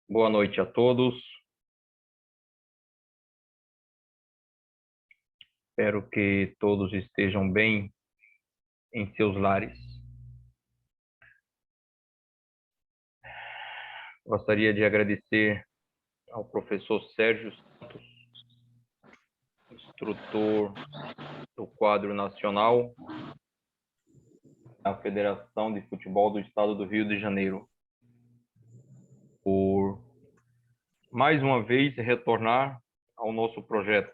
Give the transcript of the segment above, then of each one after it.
Boa noite a todos. Espero que todos estejam bem em seus lares. Gostaria de agradecer ao professor Sérgio Santos, instrutor do quadro nacional da Federação de Futebol do Estado do Rio de Janeiro, por mais uma vez retornar ao nosso projeto,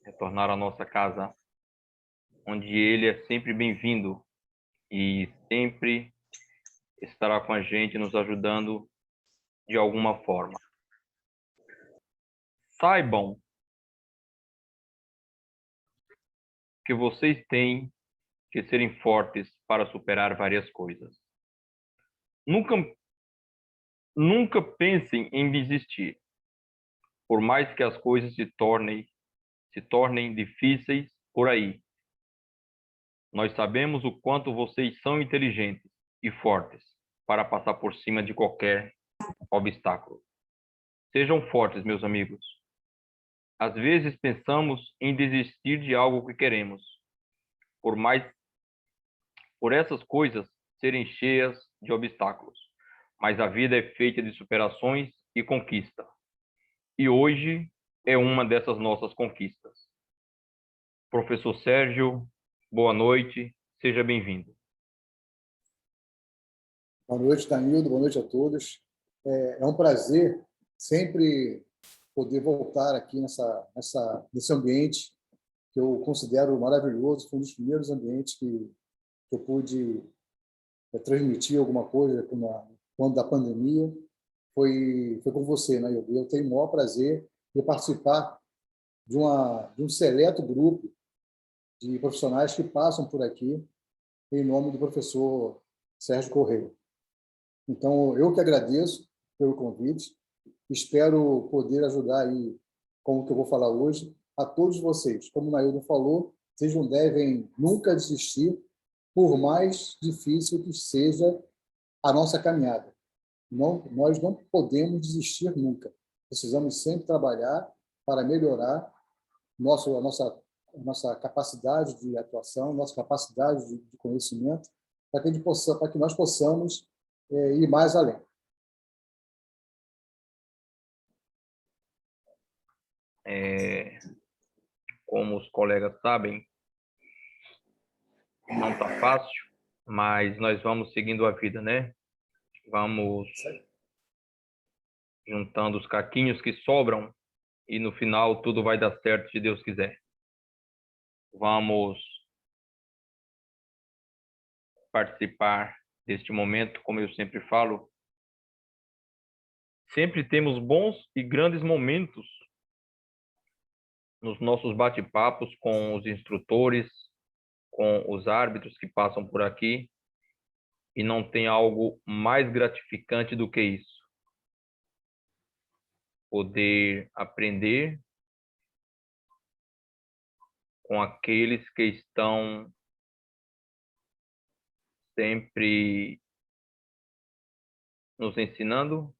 retornar à nossa casa, onde ele é sempre bem-vindo e sempre estará com a gente, nos ajudando de alguma forma. Saibam que vocês têm que serem fortes para superar várias coisas. Nunca pensem em desistir, por mais que as coisas se tornem difíceis por aí. Nós sabemos o quanto vocês são inteligentes e fortes para passar por cima de qualquer obstáculo. Sejam fortes, meus amigos. Às vezes pensamos em desistir de algo que queremos, por essas coisas serem cheias de obstáculos. Mas a vida é feita de superações e conquista. E hoje é uma dessas nossas conquistas. Professor Sérgio, boa noite, seja bem-vindo. Boa noite, Danildo, boa noite a todos. É um prazer sempre poder voltar aqui nesse ambiente que eu considero maravilhoso. Foi um dos primeiros ambientes que eu pude transmitir alguma coisa quando da pandemia. Foi com você, né? Eu tenho o maior prazer de participar de um seleto grupo de profissionais que passam por aqui em nome do professor Sérgio Correia. Então, eu que agradeço pelo convite, espero poder ajudar aí, com o que eu vou falar hoje, a todos vocês. Como o Nailton falou, vocês não devem nunca desistir, por mais difícil que seja a nossa caminhada. Nós não podemos desistir nunca. Precisamos sempre trabalhar para melhorar a nossa capacidade de atuação, nossa capacidade de conhecimento, para que nós possamos ir mais além. Como os colegas sabem, não está fácil, mas nós vamos seguindo a vida, né? Vamos juntando os caquinhos que sobram e no final tudo vai dar certo se Deus quiser. Vamos participar deste momento, como eu sempre falo. Sempre temos bons e grandes momentos nos nossos bate-papos com os instrutores, com os árbitros que passam por aqui, e não tem algo mais gratificante do que isso. Poder aprender com aqueles que estão sempre nos ensinando.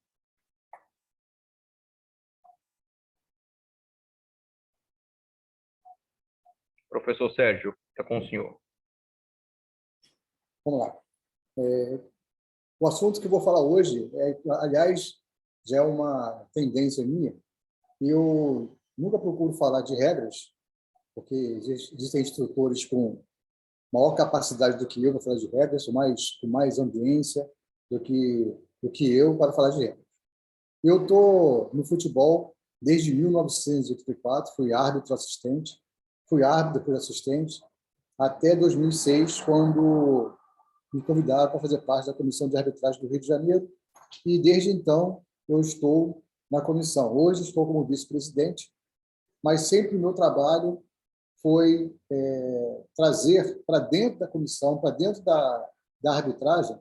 Professor Sérgio, é com o senhor. Vamos lá. O assunto que eu vou falar hoje, aliás, já é uma tendência minha. Eu nunca procuro falar de regras, porque existem instrutores com maior capacidade do que eu para falar de regras, com mais ambiência do que eu para falar de regras. Eu estou no futebol desde 1984, fui árbitro assistente, depois assistente, até 2006, quando me convidaram para fazer parte da Comissão de Arbitragem do Rio de Janeiro, e desde então eu estou na comissão. Hoje estou como vice-presidente, mas sempre o meu trabalho foi trazer para dentro da comissão, para dentro da arbitragem,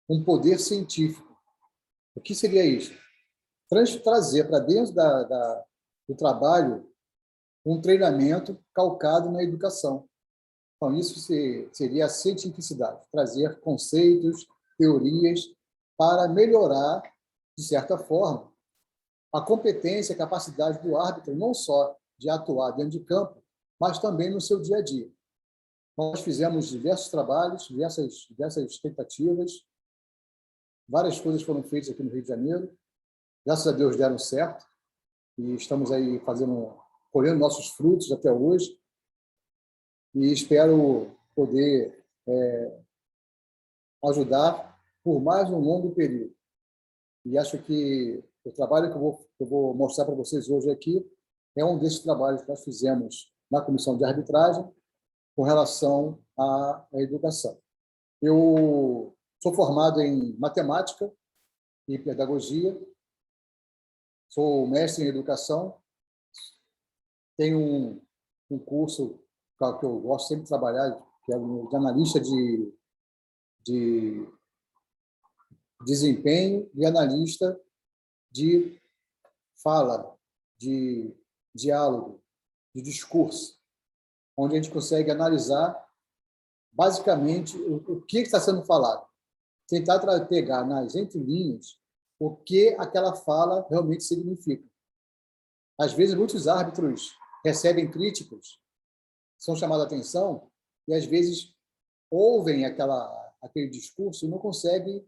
um poder científico. O que seria isso? Trazer para dentro do trabalho um treinamento calcado na educação. Então, isso seria a cientificidade, trazer conceitos, teorias para melhorar de certa forma, a competência, a capacidade do árbitro não só de atuar dentro de campo, mas também no seu dia a dia. Nós fizemos diversos trabalhos, diversas tentativas, várias coisas foram feitas aqui no Rio de Janeiro, graças a Deus deram certo, e estamos aí colhendo nossos frutos até hoje, e espero poder ajudar por mais um longo período. E acho que o trabalho que eu vou mostrar para vocês hoje aqui é um desses trabalhos que nós fizemos na comissão de arbitragem com relação à educação. Eu sou formado em matemática e pedagogia, sou mestre em educação, tenho um curso que eu gosto sempre de trabalhar, que é de analista de desempenho e analista de fala, de diálogo, de discurso, onde a gente consegue analisar basicamente o que está sendo falado, tentar pegar nas entrelinhas o que aquela fala realmente significa. Às vezes, muitos árbitros recebem críticas, são chamados a atenção, e às vezes ouvem aquele discurso e não conseguem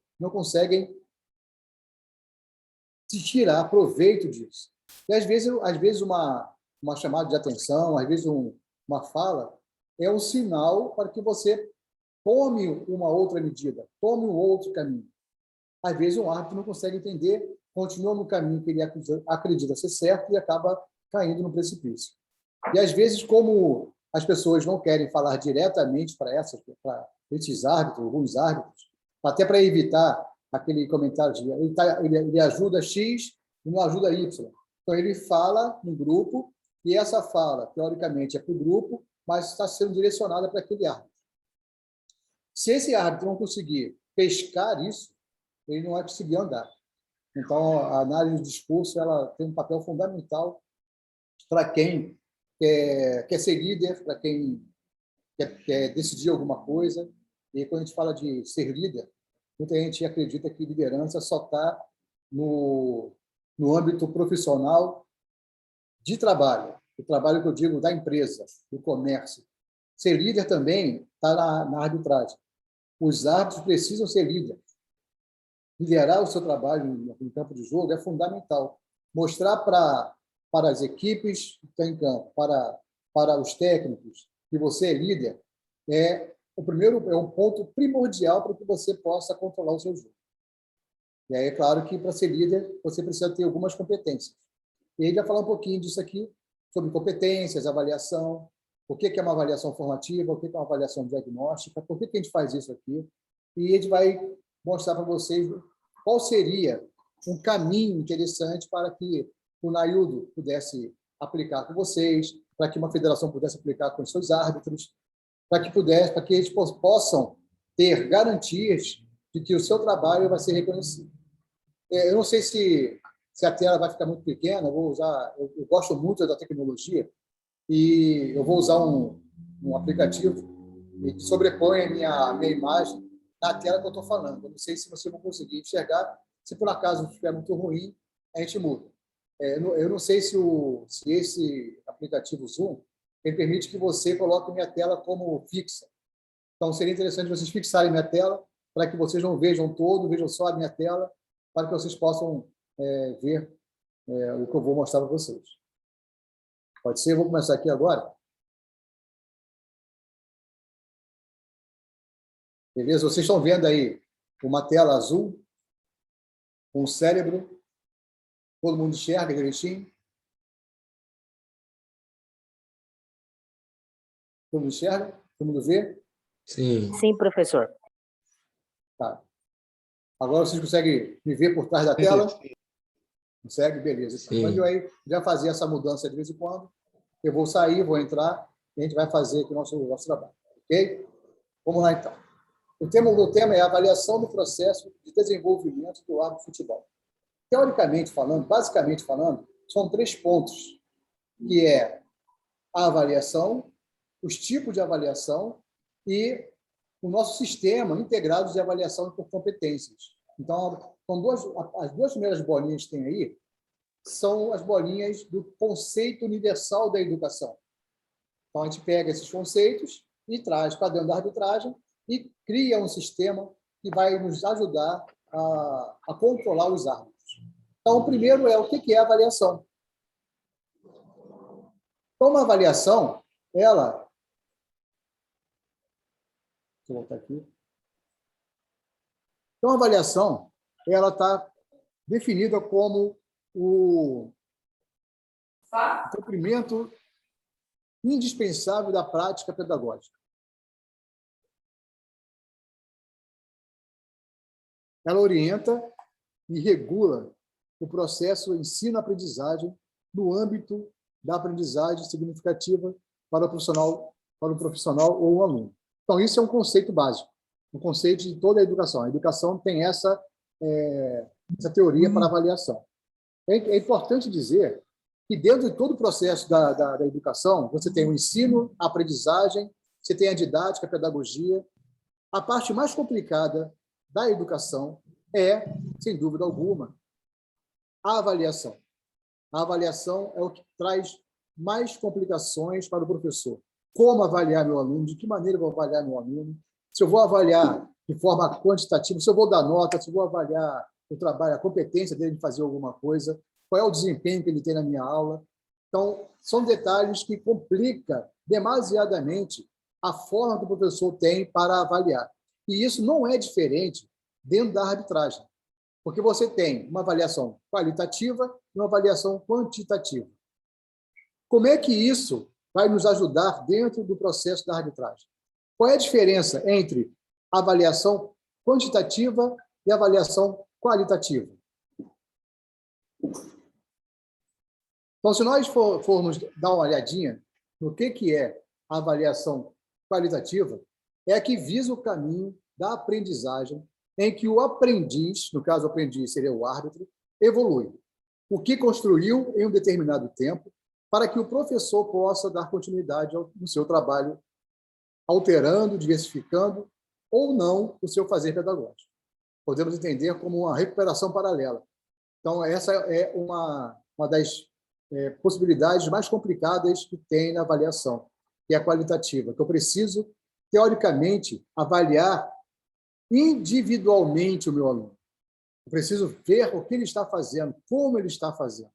se tirar proveito disso. E às vezes uma chamada de atenção, às vezes uma fala, é um sinal para que você tome uma outra medida, tome um outro caminho. Às vezes um árbitro não consegue entender, continua no caminho que ele acredita ser certo e acaba caindo no precipício. E às vezes, como as pessoas não querem falar diretamente para esses árbitros, alguns árbitros, até para evitar aquele comentário de ele ajuda X e não ajuda Y. Então, ele fala no grupo e essa fala, teoricamente, é para o grupo, mas está sendo direcionada para aquele árbitro. Se esse árbitro não conseguir pescar isso, ele não vai conseguir andar. Então, a análise do discurso ela tem um papel fundamental para quem quer ser líder, para quem quer decidir alguma coisa. E quando a gente fala de ser líder, muita gente acredita que liderança só está no âmbito profissional de trabalho, o trabalho que eu digo da empresa, do comércio. Ser líder também está na arbitragem. Os árbitros precisam ser líderes. Liderar o seu trabalho no campo de jogo é fundamental. Mostrar para as equipes que estão em campo, para os técnicos, que você é líder, é um ponto primordial para que você possa controlar o seu jogo. E aí, é claro que, para ser líder, você precisa ter algumas competências. E aí, já falar um pouquinho disso aqui, sobre competências, avaliação, o que é uma avaliação formativa, o que é uma avaliação diagnóstica, por que a gente faz isso aqui. E a gente vai mostrar para vocês qual seria um caminho interessante para que o Naildo pudesse aplicar com vocês, para que uma federação pudesse aplicar com os seus árbitros, para que eles possam ter garantias de que o seu trabalho vai ser reconhecido. Eu não sei se a tela vai ficar muito pequena, eu gosto muito da tecnologia, e eu vou usar um aplicativo que sobrepõe a minha imagem na tela que eu estou falando. Eu não sei se você vai conseguir enxergar. Se por acaso estiver muito ruim, a gente muda. Eu não sei se esse aplicativo Zoom ele permite que você coloque minha tela como fixa. Então, seria interessante vocês fixarem minha tela para que vocês não vejam todo, vejam só a minha tela, para que vocês possam ver o que eu vou mostrar para vocês. Pode ser? Eu vou começar aqui agora. Beleza? Vocês estão vendo aí uma tela azul, um cérebro, todo mundo enxerga direitinho? Todo mundo enxerga? Todo mundo vê? Sim. Sim, professor. Tá. Agora vocês conseguem me ver por trás da tela? Consegue? Beleza. Sim. Então, eu aí já fazer essa mudança de vez em quando. Eu vou sair, vou entrar, e a gente vai fazer aqui o nosso trabalho. Ok? Vamos lá, então. O tema do tema é a avaliação do processo de desenvolvimento do árbitro de futebol. Teoricamente falando, basicamente falando, são 3 pontos, que é a avaliação, os tipos de avaliação e o nosso sistema integrado de avaliação por competências. Então, as duas primeiras bolinhas que tem aí são as bolinhas do conceito universal da educação. Então, a gente pega esses conceitos e traz para dentro da arbitragem e cria um sistema que vai nos ajudar a controlar os árbitros. Então, o primeiro é o que é a avaliação. Então, uma avaliação, ela... Deixa eu voltar aqui. Então, a avaliação, ela está definida como o cumprimento indispensável da prática pedagógica. Ela orienta e regula o processo ensino-aprendizagem no âmbito da aprendizagem significativa para o profissional ou o aluno. Então, isso é um conceito básico, um conceito de toda a educação. A educação tem essa teoria para avaliação. É importante dizer que dentro de todo o processo da educação, você tem o ensino, a aprendizagem, você tem a didática, a pedagogia. A parte mais complicada da educação é, sem dúvida alguma, a avaliação. A avaliação é o que traz mais complicações para o professor. Como avaliar meu aluno? De que maneira eu vou avaliar meu aluno? Se eu vou avaliar de forma quantitativa, se eu vou dar nota, se eu vou avaliar o trabalho, a competência dele de fazer alguma coisa, qual é o desempenho que ele tem na minha aula. Então, são detalhes que complicam demasiadamente a forma que o professor tem para avaliar. E isso não é diferente dentro da arbitragem, porque você tem uma avaliação qualitativa e uma avaliação quantitativa. Como é que isso vai nos ajudar dentro do processo da arbitragem? Qual é a diferença entre avaliação quantitativa e avaliação qualitativa? Então, se nós formos dar uma olhadinha no que é a avaliação qualitativa, é a que visa o caminho da aprendizagem em que o aprendiz, no caso o aprendiz seria o árbitro, evolui. O que construiu em um determinado tempo para que o professor possa dar continuidade no seu trabalho, alterando, diversificando ou não o seu fazer pedagógico. Podemos entender como uma recuperação paralela. Então, essa é uma das possibilidades mais complicadas que tem na avaliação, que é a qualitativa, que eu preciso, teoricamente, avaliar individualmente o meu aluno. Eu preciso ver o que ele está fazendo, como ele está fazendo.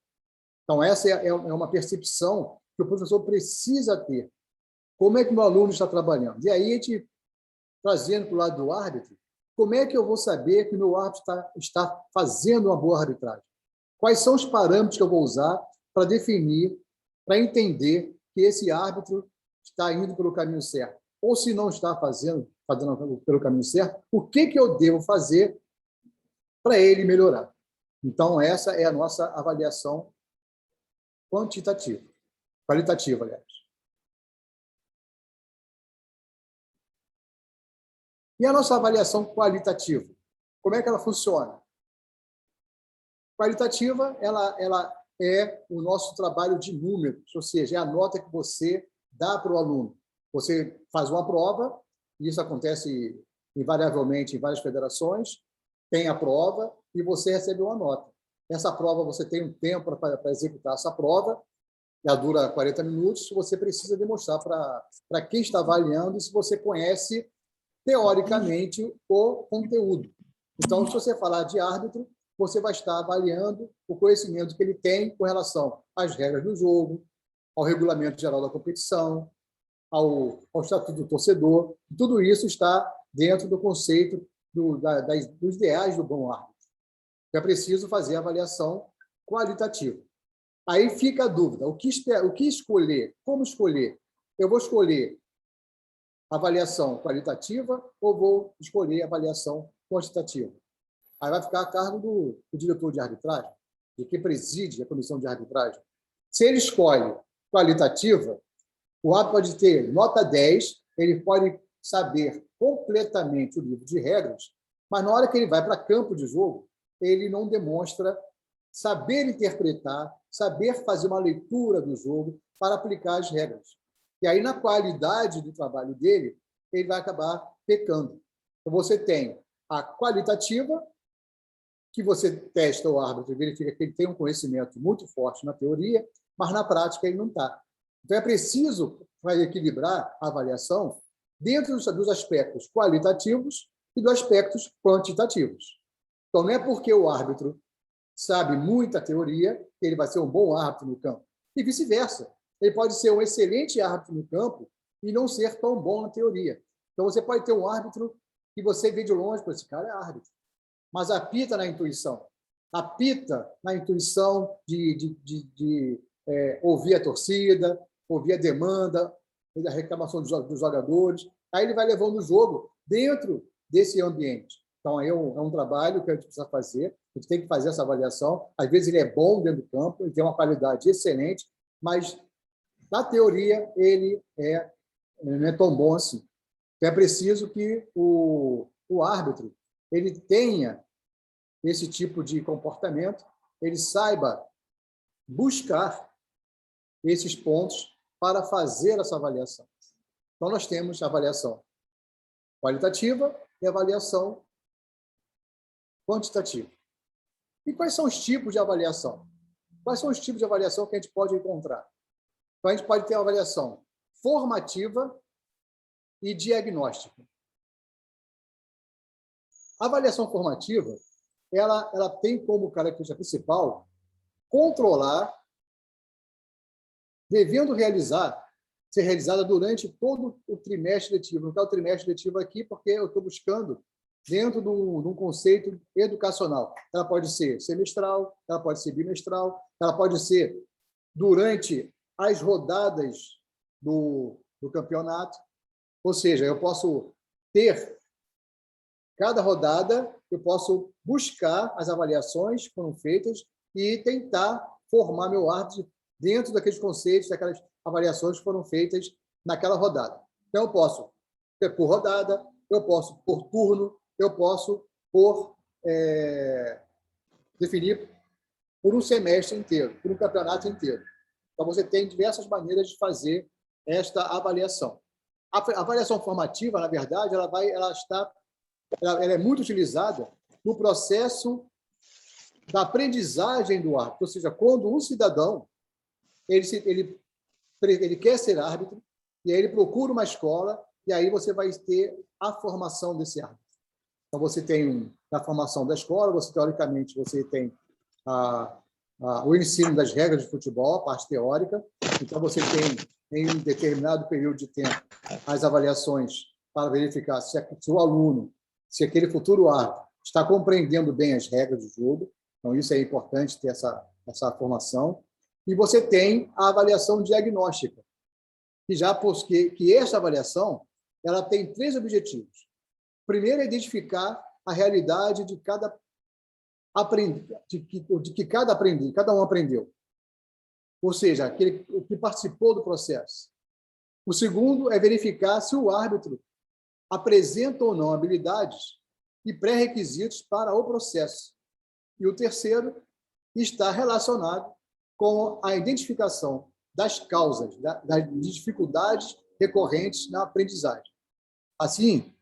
Então, essa é uma percepção que o professor precisa ter. Como é que o meu aluno está trabalhando? E aí, a gente, trazendo para o lado do árbitro, como é que eu vou saber que o meu árbitro está fazendo uma boa arbitragem? Quais são os parâmetros que eu vou usar para definir, para entender que esse árbitro está indo pelo caminho certo? Ou se não está fazendo pelo caminho certo, o que eu devo fazer para ele melhorar? Então, essa é a nossa avaliação qualitativa, aliás. E a nossa avaliação qualitativa? Como é que ela funciona? Qualitativa, ela é o nosso trabalho de números, ou seja, é a nota que você dá para o aluno. Você faz uma prova, e isso acontece invariavelmente em várias federações, tem a prova e você recebe uma nota. Essa prova, você tem um tempo para executar essa prova, ela dura 40 minutos, você precisa demonstrar para quem está avaliando se você conhece, teoricamente, o conteúdo. Então, se você falar de árbitro, você vai estar avaliando o conhecimento que ele tem com relação às regras do jogo, ao regulamento geral da competição, ao estatuto do torcedor. Tudo isso está dentro do conceito dos ideais do bom árbitro. É preciso fazer a avaliação qualitativa. Aí fica a dúvida, o que escolher? Como escolher? Eu vou escolher avaliação qualitativa ou vou escolher avaliação quantitativa? Aí vai ficar a cargo do diretor de arbitragem, de quem preside a comissão de arbitragem. Se ele escolhe qualitativa, o árbitro pode ter nota 10, ele pode saber completamente o livro de regras, mas na hora que ele vai para campo de jogo, ele não demonstra saber interpretar, saber fazer uma leitura do jogo para aplicar as regras. E aí, na qualidade do trabalho dele, ele vai acabar pecando. Então, você tem a qualitativa, que você testa o árbitro e verifica que ele tem um conhecimento muito forte na teoria, mas na prática ele não está. Então, é preciso equilibrar a avaliação dentro dos aspectos qualitativos e dos aspectos quantitativos. Então, não é porque o árbitro sabe muita teoria que ele vai ser um bom árbitro no campo. E vice-versa. Ele pode ser um excelente árbitro no campo e não ser tão bom na teoria. Então, você pode ter um árbitro que você vê de longe, esse cara é árbitro, mas apita na intuição. Apita na intuição de ouvir a torcida, ouvir a demanda, a reclamação dos jogadores. Aí ele vai levando o jogo dentro desse ambiente. Então, é um trabalho que a gente precisa fazer. A gente tem que fazer essa avaliação. Às vezes, ele é bom dentro do campo, ele tem uma qualidade excelente, mas, na teoria, ele não é tão bom assim. Então, é preciso que o árbitro ele tenha esse tipo de comportamento, ele saiba buscar esses pontos para fazer essa avaliação. Então, nós temos a avaliação qualitativa e a avaliação quantitativa. E quais são os tipos de avaliação? Quais são os tipos de avaliação que a gente pode encontrar? Então, a gente pode ter a avaliação formativa e diagnóstica. A avaliação formativa, ela tem como característica principal controlar, devendo ser realizada durante todo o trimestre letivo. Não está o trimestre letivo aqui porque eu estou buscando dentro de um conceito educacional. Ela pode ser semestral, ela pode ser bimestral, ela pode ser durante as rodadas do campeonato. Ou seja, eu posso ter cada rodada, eu posso buscar as avaliações que foram feitas e tentar formar meu árbitro dentro daqueles conceitos, daquelas avaliações que foram feitas naquela rodada. Então, eu posso ter por rodada, eu posso por turno, eu posso definir por um semestre inteiro, por um campeonato inteiro. Então, você tem diversas maneiras de fazer esta avaliação. A avaliação formativa, na verdade, ela é muito utilizada no processo da aprendizagem do árbitro. Ou seja, quando um cidadão ele quer ser árbitro, e aí ele procura uma escola, e aí você vai ter a formação desse árbitro. Então, você tem, na formação da escola, teoricamente, você tem o ensino das regras de futebol, a parte teórica. Então, você tem, em um determinado período de tempo, as avaliações para verificar se o aluno, se aquele futuro árbitro está compreendendo bem as regras do jogo. Então, isso é importante ter essa formação. E você tem a avaliação diagnóstica, que essa avaliação ela tem 3 objetivos. Primeiro é identificar a realidade de cada cada um aprendeu. Ou seja, o que participou do processo. O segundo é verificar se o árbitro apresenta ou não habilidades e pré-requisitos para o processo. E o terceiro está relacionado com a identificação das causas, das dificuldades recorrentes na aprendizagem. Assim,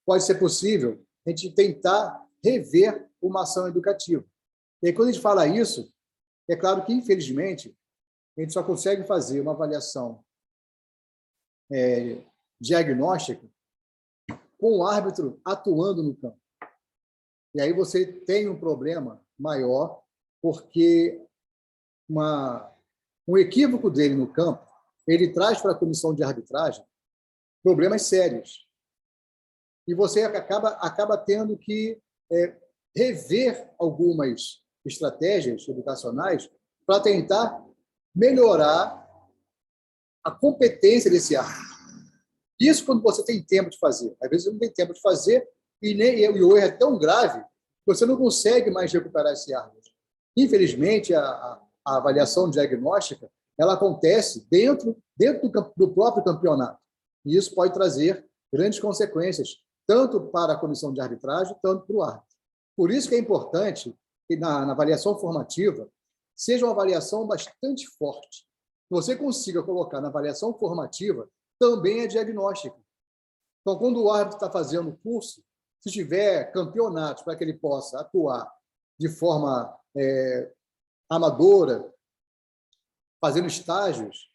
pode ser possível a gente tentar rever uma ação educativa. E aí, quando a gente fala isso, é claro que, infelizmente, a gente só consegue fazer uma avaliação diagnóstica com o árbitro atuando no campo. E aí você tem um problema maior, porque um equívoco dele no campo, ele traz para a comissão de arbitragem problemas sérios. E você acaba tendo que rever algumas estratégias educacionais para tentar melhorar a competência desse árbitro. Isso quando você tem tempo de fazer. Às vezes você não tem tempo de fazer e o erro é tão grave que você não consegue mais recuperar esse árbitro. Infelizmente, a avaliação diagnóstica ela acontece dentro do próprio campeonato. E isso pode trazer grandes consequências, tanto para a comissão de arbitragem, tanto para o árbitro. Por isso que é importante que na avaliação formativa seja uma avaliação bastante forte. Que você consiga colocar na avaliação formativa também a diagnóstica. Então, quando o árbitro está fazendo o curso, se tiver campeonatos para que ele possa atuar de forma amadora, fazendo estágios,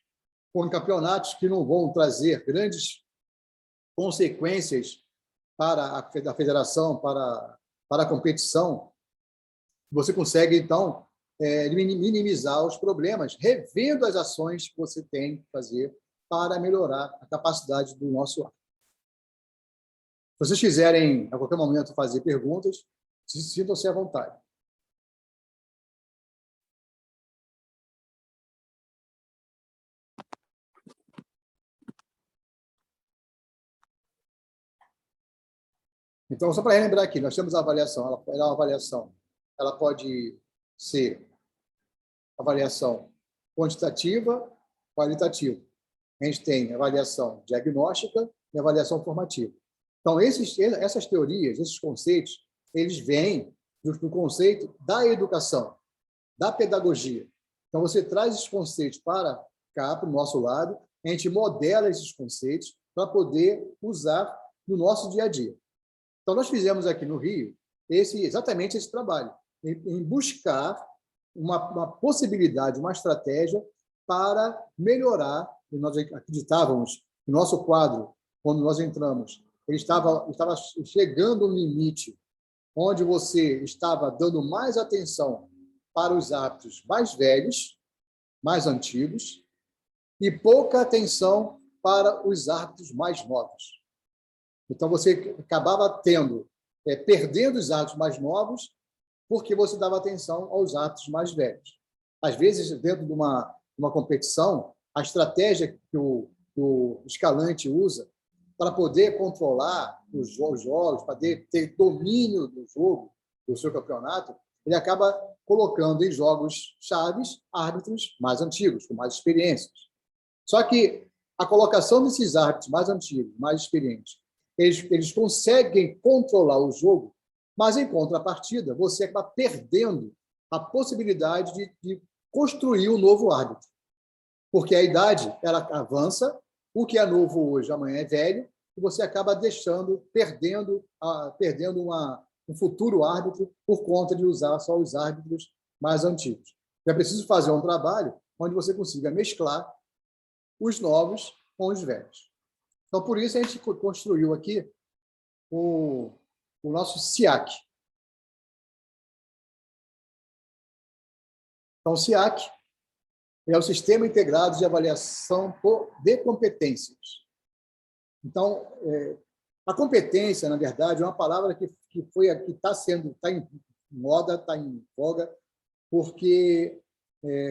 com campeonatos que não vão trazer grandes consequências para a federação, para a competição, você consegue, então, minimizar os problemas, revendo as ações que você tem que fazer para melhorar a capacidade do nosso ar. Se vocês quiserem, a qualquer momento, fazer perguntas, sintam-se à vontade. Então, só para relembrar aqui, nós temos a avaliação. Ela é uma avaliação. Ela pode ser avaliação quantitativa, qualitativa. A gente tem avaliação diagnóstica e avaliação formativa. Então, essas teorias, esses conceitos, eles vêm do conceito da educação, da pedagogia. Então, você traz esses conceitos para cá, para o nosso lado, a gente modela esses conceitos para poder usar no nosso dia a dia. Então, nós fizemos aqui no Rio exatamente esse trabalho, em buscar uma possibilidade, uma estratégia para melhorar. E nós acreditávamos que o nosso quadro, quando nós entramos, ele estava chegando no limite, onde você estava dando mais atenção para os hábitos mais velhos, mais antigos, e pouca atenção para os hábitos mais novos. Então, você acabava perdendo os hábitos mais novos porque você dava atenção aos hábitos mais velhos. Às vezes, dentro de uma competição, a estratégia que o escalante usa para poder controlar os jogos, para ter domínio do jogo, do seu campeonato, ele acaba colocando em jogos chaves árbitros mais antigos, com mais experiências. Só que a colocação desses árbitros mais antigos, mais experientes, eles conseguem controlar o jogo, mas, em contrapartida, você acaba perdendo a possibilidade de construir um novo árbitro. Porque a idade ela avança, o que é novo hoje, amanhã é velho, e você acaba perdendo um futuro árbitro por conta de usar só os árbitros mais antigos. É preciso fazer um trabalho onde você consiga mesclar os novos com os velhos. Então, por isso, a gente construiu aqui o nosso SIAC. Então, o SIAC é o Sistema Integrado de Avaliação de Competências. Então, a competência, na verdade, é uma palavra que está em moda, está em voga, porque,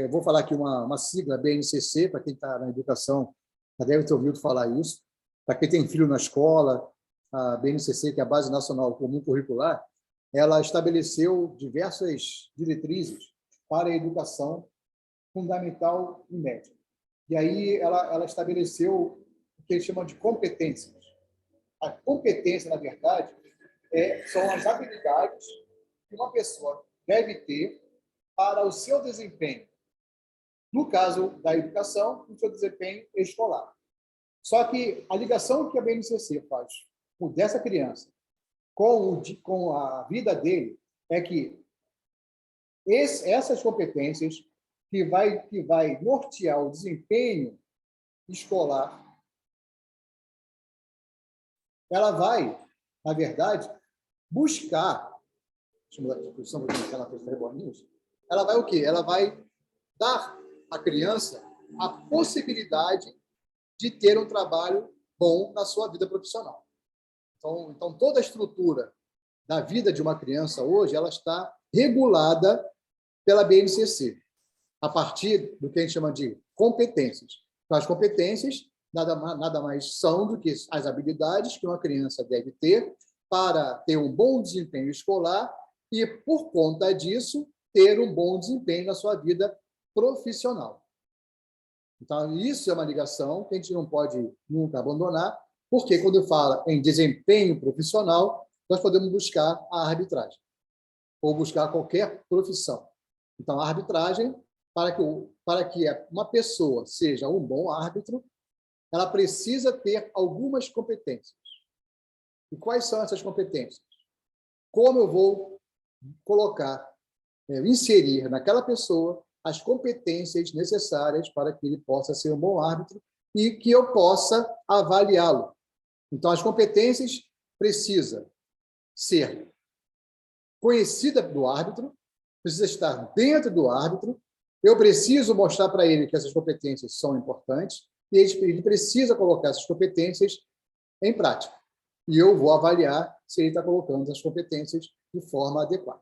vou falar aqui uma sigla, BNCC, para quem está na educação, já deve ter ouvido falar isso. Para quem tem filho na escola, a BNCC, que é a Base Nacional Comum Curricular, ela estabeleceu diversas diretrizes para a educação fundamental e média. E aí ela estabeleceu o que eles chamam de competências. A competência, na verdade, são as habilidades que uma pessoa deve ter para o seu desempenho. No caso da educação, o seu desempenho escolar. Só que a ligação que a BNCC faz dessa criança com a vida dele é que essas competências que vai nortear o desempenho escolar, ela vai, na verdade, buscar, deixa eu mudar de posição para ela fez rebolinhos, ela vai o quê? Ela vai dar à criança a possibilidade de ter um trabalho bom na sua vida profissional. Então, toda a estrutura da vida de uma criança hoje ela está regulada pela BNCC, a partir do que a gente chama de competências. Então, as competências nada mais são do que as habilidades que uma criança deve ter para ter um bom desempenho escolar e, por conta disso, ter um bom desempenho na sua vida profissional. Então, isso é uma ligação que a gente não pode nunca abandonar, porque quando fala em desempenho profissional, nós podemos buscar a arbitragem, ou buscar qualquer profissão. Então, a arbitragem, para que uma pessoa seja um bom árbitro, ela precisa ter algumas competências. E quais são essas competências? Como eu vou colocar inserir naquela pessoa as competências necessárias para que ele possa ser um bom árbitro e que eu possa avaliá-lo. Então, as competências precisam ser conhecida do árbitro, precisa estar dentro do árbitro, eu preciso mostrar para ele que essas competências são importantes e ele precisa colocar essas competências em prática. E eu vou avaliar se ele está colocando as competências de forma adequada.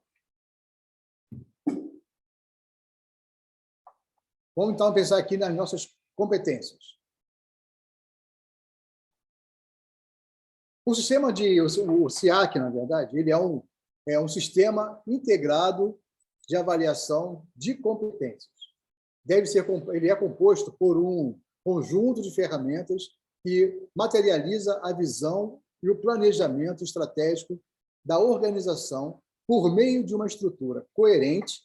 Vamos, então, pensar aqui nas nossas competências. O SIAC, na verdade, ele é um sistema integrado de avaliação de competências. Ele é composto por um conjunto de ferramentas que materializa a visão e o planejamento estratégico da organização por meio de uma estrutura coerente,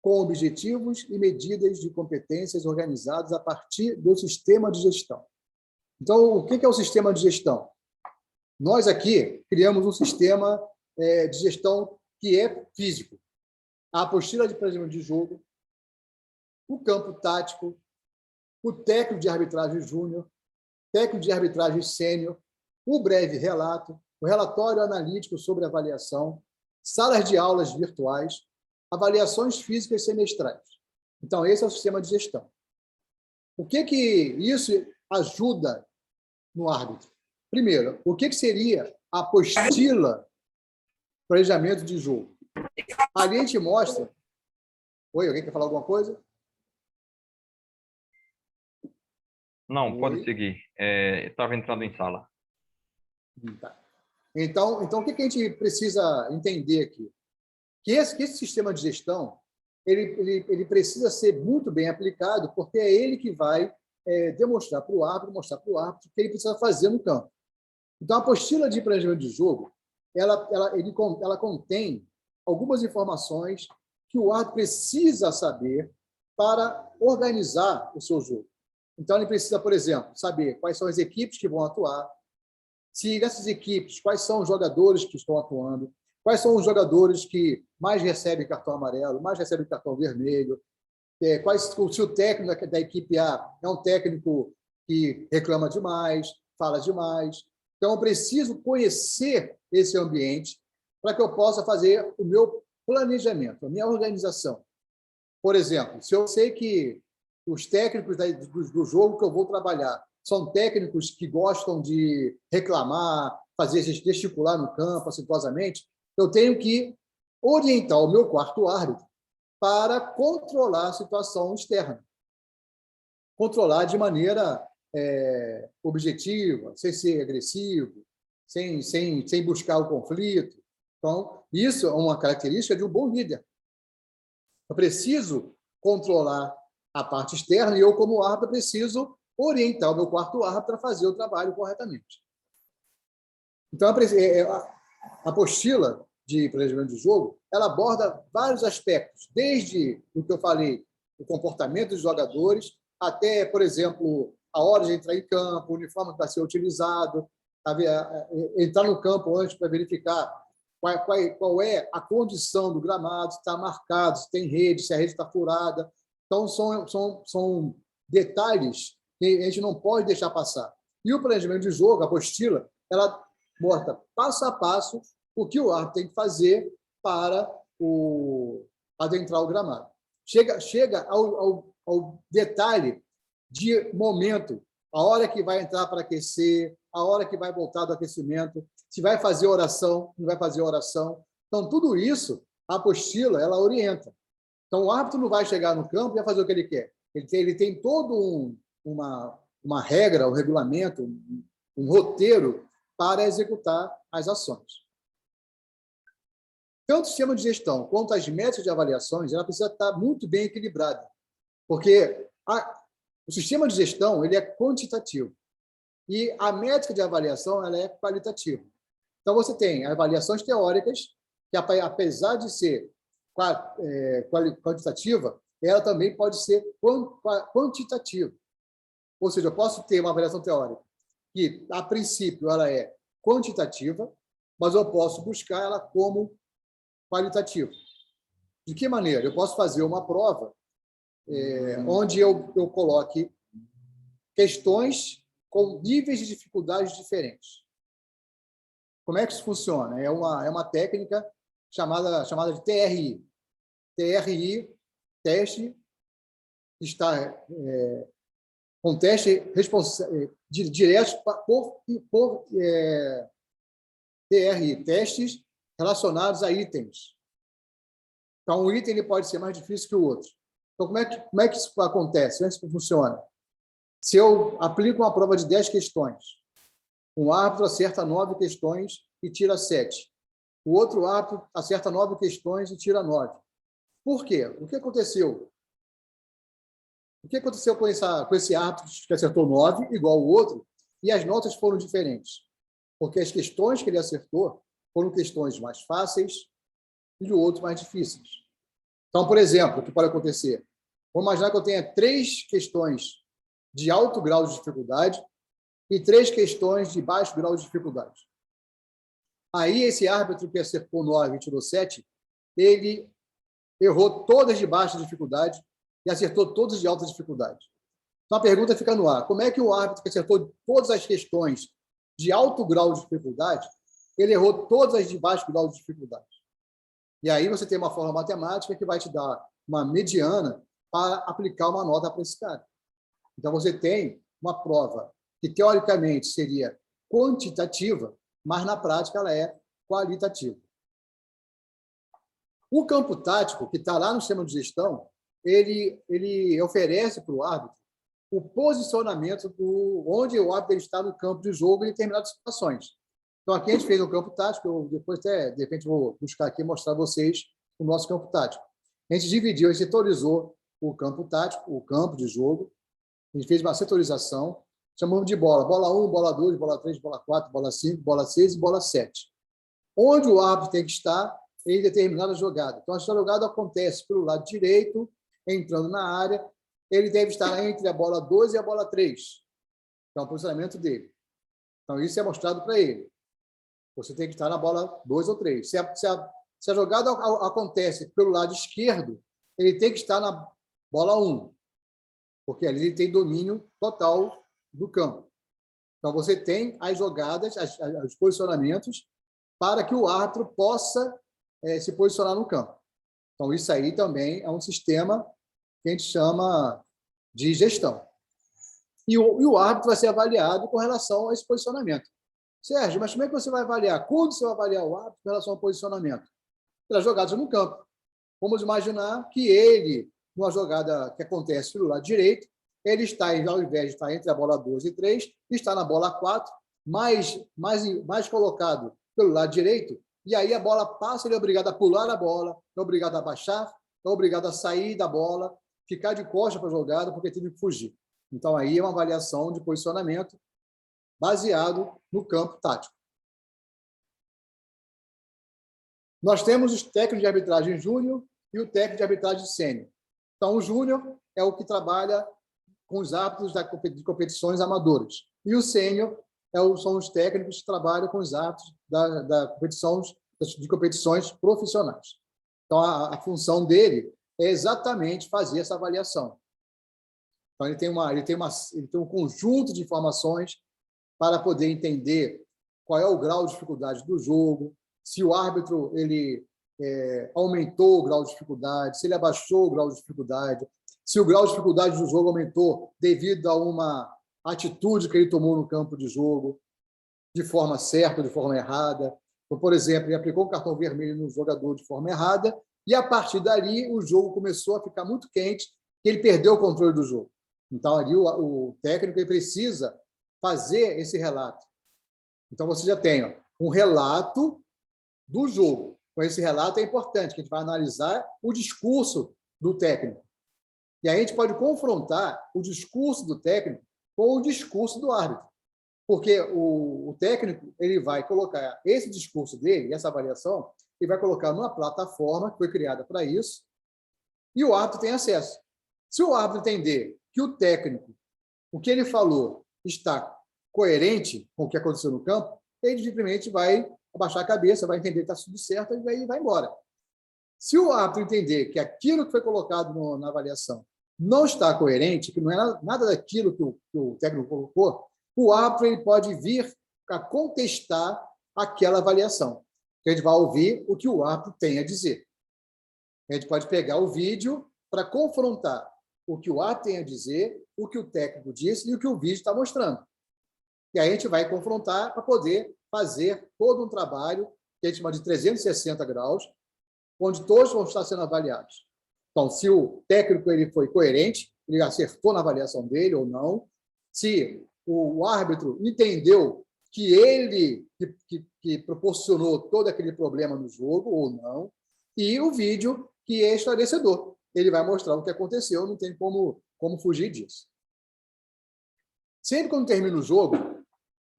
com objetivos e medidas de competências organizados a partir do sistema de gestão. Então, o que é o sistema de gestão? Nós aqui criamos um sistema de gestão que é físico. A apostila de planejamento de jogo, o campo tático, o técnico de arbitragem júnior, técnico de arbitragem sênior, o breve relato, o relatório analítico sobre avaliação, salas de aulas virtuais, avaliações físicas semestrais. Então, esse é o sistema de gestão. O que isso ajuda no árbitro? Primeiro, o que seria a apostila planejamento de jogo? Ali a gente mostra... Oi, alguém quer falar alguma coisa? Não, pode seguir. Estava entrando em sala. Tá. Então, o que a gente precisa entender aqui? Que esse sistema de gestão ele precisa ser muito bem aplicado, porque é ele que vai demonstrar para o árbitro, mostrar para o árbitro o que ele precisa fazer no campo. Então, a apostila de planejamento de jogo, ela contém algumas informações que o árbitro precisa saber para organizar o seu jogo. Então, ele precisa, por exemplo, saber quais são as equipes que vão atuar, se nessas equipes, quais são os jogadores que estão atuando, quais são os jogadores que mais recebem cartão amarelo, mais recebem cartão vermelho, se o técnico da equipe A é um técnico que reclama demais, fala demais. Então, eu preciso conhecer esse ambiente para que eu possa fazer o meu planejamento, a minha organização. Por exemplo, se eu sei que os técnicos do jogo que eu vou trabalhar são técnicos que gostam de reclamar, fazer gesticular no campo acentuosamente, eu tenho que orientar o meu quarto árbitro para controlar a situação externa. Controlar de maneira objetiva, sem ser agressivo, sem buscar o conflito. Então, isso é uma característica de um bom líder. Eu preciso controlar a parte externa e eu, como árbitro, preciso orientar o meu quarto árbitro a fazer o trabalho corretamente. Então, a apostila de planejamento de jogo, ela aborda vários aspectos, desde o que eu falei, o comportamento dos jogadores, até, por exemplo, a hora de entrar em campo, o uniforme que vai ser utilizado, entrar no campo antes para verificar qual é a condição do gramado, se está marcado, se tem rede, se a rede está furada. Então, são detalhes que a gente não pode deixar passar. E o planejamento de jogo, a apostila, ela mostra passo a passo o que o árbitro tem que fazer para adentrar o gramado. Chega ao detalhe de momento, a hora que vai entrar para aquecer, a hora que vai voltar do aquecimento, se vai fazer oração, não vai fazer oração. Então, tudo isso, a apostila, ela orienta. Então, o árbitro não vai chegar no campo e vai fazer o que ele quer. Ele tem todo uma regra, um regulamento, um roteiro para executar as ações. Tanto o sistema de gestão quanto as métricas de avaliações, ela precisa estar muito bem equilibrada, porque o sistema de gestão ele é quantitativo e a métrica de avaliação ela é qualitativa. Então, você tem avaliações teóricas, que apesar de ser quantitativa, ela também pode ser quantitativa. Ou seja, eu posso ter uma avaliação teórica que, a princípio, ela é quantitativa, mas eu posso buscar ela como qualitativa. De que maneira? Eu posso fazer uma prova onde eu coloque questões com níveis de dificuldade diferentes. Como é que isso funciona? É uma técnica chamada de TRI. TRI, teste, está com teste direto por TRI, testes relacionados a itens. Então, um item ele pode ser mais difícil que o outro. Então, como é que isso acontece? Como é que isso funciona? Se eu aplico uma prova de 10 questões, um árbitro acerta 9 questões e tira 7. O outro árbitro acerta 9 questões e tira 9. Por quê? O que aconteceu? O que aconteceu com esse árbitro que acertou 9, igual ao outro, e as notas foram diferentes? Porque as questões que ele acertou foram questões mais fáceis e o outro mais difíceis. Então, por exemplo, o que pode acontecer? Vamos imaginar que eu tenha 3 questões de alto grau de dificuldade e 3 questões de baixo grau de dificuldade. Aí, esse árbitro que acertou 9 e tirou 7, ele errou todas de baixa dificuldade e acertou todas de alta dificuldade. Então, a pergunta fica no ar. Como é que o árbitro que acertou todas as questões de alto grau de dificuldade, ele errou todas as de baixo grau de dificuldade? E aí você tem uma forma matemática que vai te dar uma mediana para aplicar uma nota para esse cara. Então, você tem uma prova que, teoricamente, seria quantitativa, mas, na prática, ela é qualitativa. O campo tático, que está lá no sistema de gestão, ele oferece para o árbitro o posicionamento onde o árbitro está no campo de jogo em determinadas situações. Então, aqui a gente fez um campo tático, eu depois até, de repente, vou buscar aqui e mostrar a vocês o nosso campo tático. A gente dividiu, a gente setorizou o campo tático, o campo de jogo, a gente fez uma setorização, chamamos de bola. Bola 1, bola 2, bola 3, bola 4, bola 5, bola 6 e bola 7. Onde o árbitro tem que estar em determinada jogada. Então, essa jogada acontece pelo lado direito, entrando na área, ele deve estar entre a bola 2 e a bola 3. Então, o posicionamento dele. Então, isso é mostrado para ele. Você tem que estar na bola 2 ou 3. Se a jogada acontece pelo lado esquerdo, ele tem que estar na bola 1, porque ali ele tem domínio total do campo. Então, você tem as jogadas, os posicionamentos, para que o árbitro possa se posicionar no campo. Então, isso aí também é um sistema que a gente chama de gestão. E o árbitro vai ser avaliado com relação a esse posicionamento. Sérgio, mas como é que você vai avaliar? Quando você vai avaliar o árbitro com relação ao posicionamento? Pelas jogadas no campo. Vamos imaginar que ele, numa jogada que acontece pelo lado direito, ele está, ao invés de estar entre a bola 2 e 3, está na bola 4, mais colocado pelo lado direito, e aí a bola passa, ele é obrigado a pular a bola, é obrigado a baixar, é obrigado a sair da bola, ficar de costa para a jogada, porque teve que fugir. Então, aí é uma avaliação de posicionamento baseado no campo tático. Nós temos os técnicos de arbitragem júnior e o técnico de arbitragem sênior. Então, o júnior é o que trabalha com os árbitros de competições amadoras. E o sênior são os técnicos que trabalham com os árbitros de competições profissionais. Então, a função dele é exatamente fazer essa avaliação. Então, ele tem um conjunto de informações para poder entender qual é o grau de dificuldade do jogo, se o árbitro ele aumentou o grau de dificuldade, se ele abaixou o grau de dificuldade, se o grau de dificuldade do jogo aumentou devido a uma atitude que ele tomou no campo de jogo, de forma certa ou de forma errada. Então, por exemplo, ele aplicou um cartão vermelho no jogador de forma errada e, a partir dali, o jogo começou a ficar muito quente e ele perdeu o controle do jogo. Então, ali, o técnico ele precisa fazer esse relato. Então, você já tem um relato do jogo. Então, esse relato é importante, que a gente vai analisar o discurso do técnico. E aí a gente pode confrontar o discurso do técnico com o discurso do árbitro. Porque o técnico ele vai colocar esse discurso dele, essa avaliação, ele vai colocar numa plataforma que foi criada para isso, e o árbitro tem acesso. Se o árbitro entender que o técnico, o que ele falou, está coerente com o que aconteceu no campo, ele simplesmente vai abaixar a cabeça, vai entender que está tudo certo e vai embora. Se o árbitro entender que aquilo que foi colocado na avaliação não está coerente, que não é nada daquilo que o técnico colocou, o árbitro ele pode vir a contestar aquela avaliação. A gente vai ouvir o que o árbitro tem a dizer. A gente pode pegar o vídeo para confrontar o que o árbitro tem a dizer, o que o técnico disse e o que o vídeo está mostrando. E aí a gente vai confrontar para poder fazer todo um trabalho que a gente chama de 360 graus, onde todos vão estar sendo avaliados. Então, se o técnico ele foi coerente, ele acertou na avaliação dele ou não, se o árbitro entendeu que ele que proporcionou todo aquele problema no jogo ou não, e o vídeo que é esclarecedor. Ele vai mostrar o que aconteceu, não tem como fugir disso. Sempre quando termina o jogo,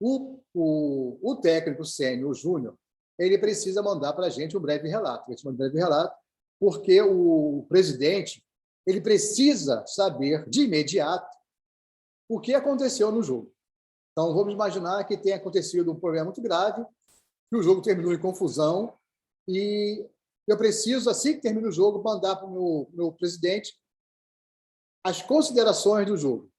o técnico sênior, o júnior, ele precisa mandar para a gente um breve relato. A gente manda um breve relato porque o presidente ele precisa saber de imediato o que aconteceu no jogo. Então, vamos imaginar que tenha acontecido um problema muito grave, que o jogo terminou em confusão, e eu preciso, assim que termina o jogo, mandar para o meu presidente as considerações do jogo.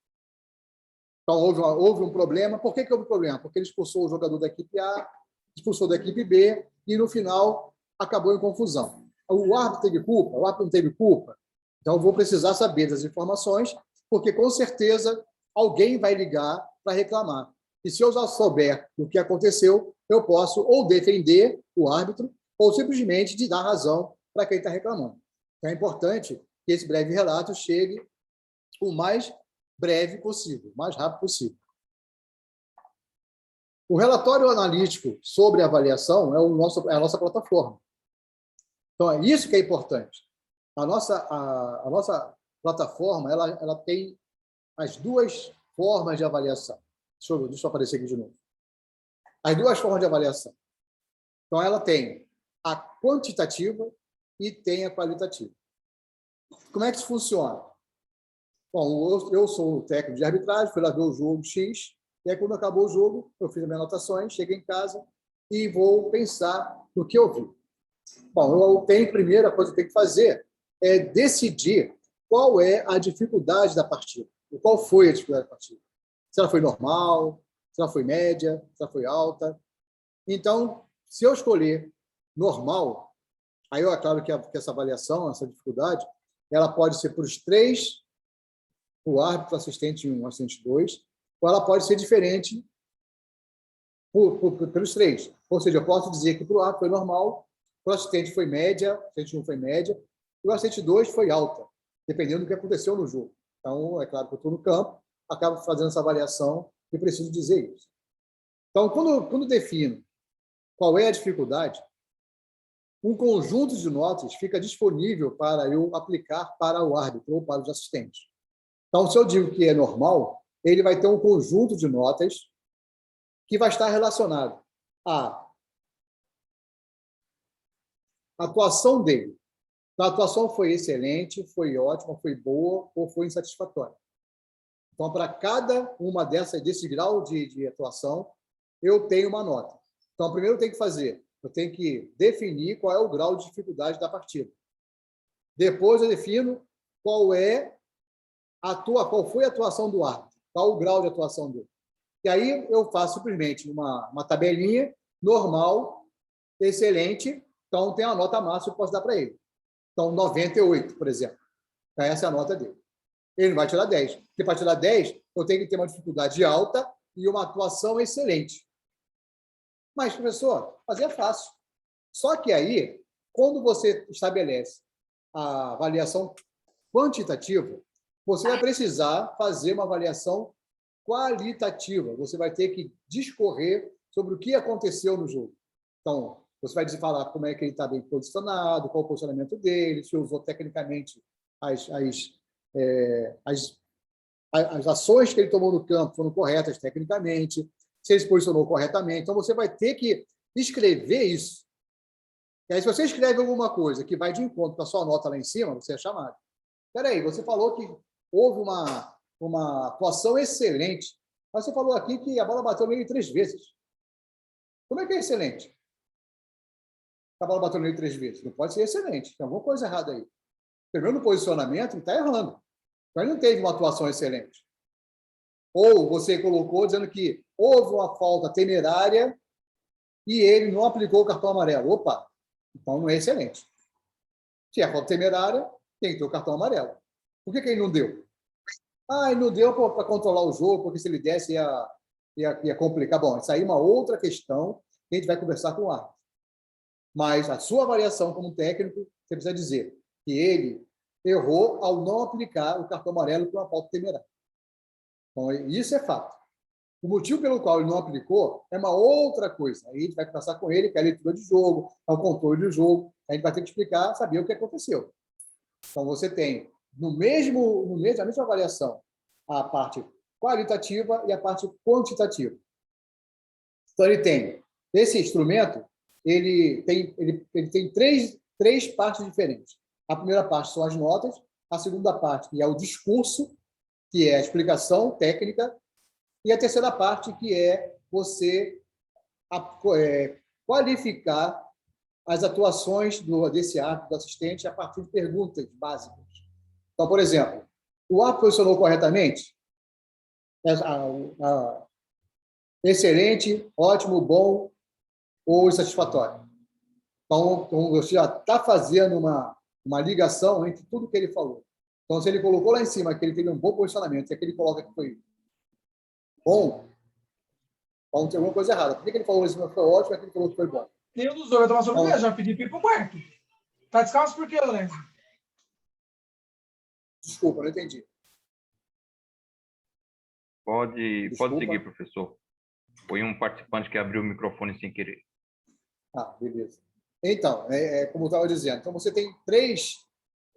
Então, houve um problema. Por que houve um problema? Porque ele expulsou o jogador da equipe A, expulsou da equipe B, e, no final, acabou em confusão. O árbitro teve culpa? O árbitro não teve culpa? Então, eu vou precisar saber das informações, porque, com certeza, alguém vai ligar para reclamar. E, se eu já souber o que aconteceu, eu posso ou defender o árbitro ou simplesmente de dar razão para quem está reclamando. Então, é importante que esse breve relato chegue o mais breve possível, o mais rápido possível. O relatório analítico sobre avaliação é a nossa plataforma. Então, é isso que é importante. A nossa plataforma ela tem as duas formas de avaliação. Deixa eu aparecer aqui de novo. As duas formas de avaliação. Então, ela tem a quantitativa e tem a qualitativa. Como é que isso funciona? Bom, eu sou o técnico de arbitragem, fui lá ver o jogo X, e aí, quando acabou o jogo, eu fiz as minhas anotações, cheguei em casa e vou pensar no que eu vi. Bom, a primeira coisa que eu tenho que fazer é decidir qual é a dificuldade da partida. Qual foi a dificuldade da partida? Se ela foi normal, se ela foi média, se ela foi alta. Então, se eu escolher normal, aí é claro que essa avaliação, essa dificuldade, ela pode ser para os três, o árbitro, assistente 1, assistente 2, ou ela pode ser diferente pelos três. Ou seja, eu posso dizer que para o árbitro foi normal, para o assistente foi média, o assistente 1 foi média, e o assistente 2 foi alta, dependendo do que aconteceu no jogo. Então, é claro que eu estou no campo, acabo fazendo essa avaliação e preciso dizer isso. Então, quando defino qual é a dificuldade, um conjunto de notas fica disponível para eu aplicar para o árbitro ou para os assistentes. Então, se eu digo que é normal, ele vai ter um conjunto de notas que vai estar relacionado à atuação dele. A atuação foi excelente, foi ótima, foi boa ou foi insatisfatória. Então, para cada uma desse grau de atuação, eu tenho uma nota. Então, primeiro eu tenho que fazer, eu tenho que definir qual é o grau de dificuldade da partida. Depois eu defino qual foi a atuação do árbitro, qual o grau de atuação dele. E aí eu faço simplesmente uma tabelinha normal, excelente, então tem uma nota máxima que eu posso dar para ele. Então, 98, por exemplo. Então, essa é a nota dele. Ele não vai tirar 10. Porque para tirar 10, eu tenho que ter uma dificuldade alta e uma atuação excelente. Mas, professor, fazer é fácil. Só que aí, quando você estabelece a avaliação quantitativa, você vai precisar fazer uma avaliação qualitativa. Você vai ter que discorrer sobre o que aconteceu no jogo. Então, você vai falar como é que ele está bem posicionado, qual o posicionamento dele, se usou tecnicamente as ações que ele tomou no campo foram corretas tecnicamente, se ele se posicionou corretamente. Então, você vai ter que escrever isso. E aí, se você escreve alguma coisa que vai de encontro com a sua nota lá em cima, você é chamado. Espera aí, você falou que houve uma atuação excelente, mas você falou aqui que a bola bateu nele 3 vezes. Como é que é excelente? a bola bateu nele 3 vezes. Não pode ser excelente. Tem alguma coisa errada aí. Primeiro, no posicionamento, ele está errando. Mas não teve uma atuação excelente. Ou você colocou dizendo que houve uma falta temerária e ele não aplicou o cartão amarelo. Opa, então não é excelente. Se é falta temerária, tem que ter o cartão amarelo. Por que ele não deu? Ele não deu para controlar o jogo, porque se ele desse ia complicar. Bom, isso aí é uma outra questão que a gente vai conversar com o árbitro. Mas a sua avaliação como técnico, você precisa dizer que ele errou ao não aplicar o cartão amarelo por uma falta temerária. Então, isso é fato. O motivo pelo qual ele não aplicou é uma outra coisa. Aí a gente vai conversar com ele, que é a leitura de jogo, é o controle do jogo. A gente vai ter que explicar, saber o que aconteceu. Então, você tem, na mesma avaliação, a parte qualitativa e a parte quantitativa. Então, ele tem esse instrumento, ele tem três partes diferentes. A primeira parte são as notas, a segunda parte, que é o discurso, que é a explicação técnica, e a terceira parte, que é você qualificar as atuações desse árbitro, do assistente, a partir de perguntas básicas. Então, por exemplo, o árbitro posicionou corretamente? Excelente, ótimo, bom ou insatisfatório? Então, você já está fazendo uma ligação entre tudo que ele falou. Então, se ele colocou lá em cima que ele teve um bom posicionamento, se ele coloca que foi bom, então tem alguma coisa errada. Por que ele falou isso foi ótimo e aquele falou que foi bom? Nenhum dos dois vai tomar sobremesa, já pedi para ir para o quarto. Tá descalço por quê, Lourenço? Desculpa, não entendi. Pode seguir, professor. Foi um participante que abriu o microfone sem querer. Beleza. Então, como eu estava dizendo, então você tem 3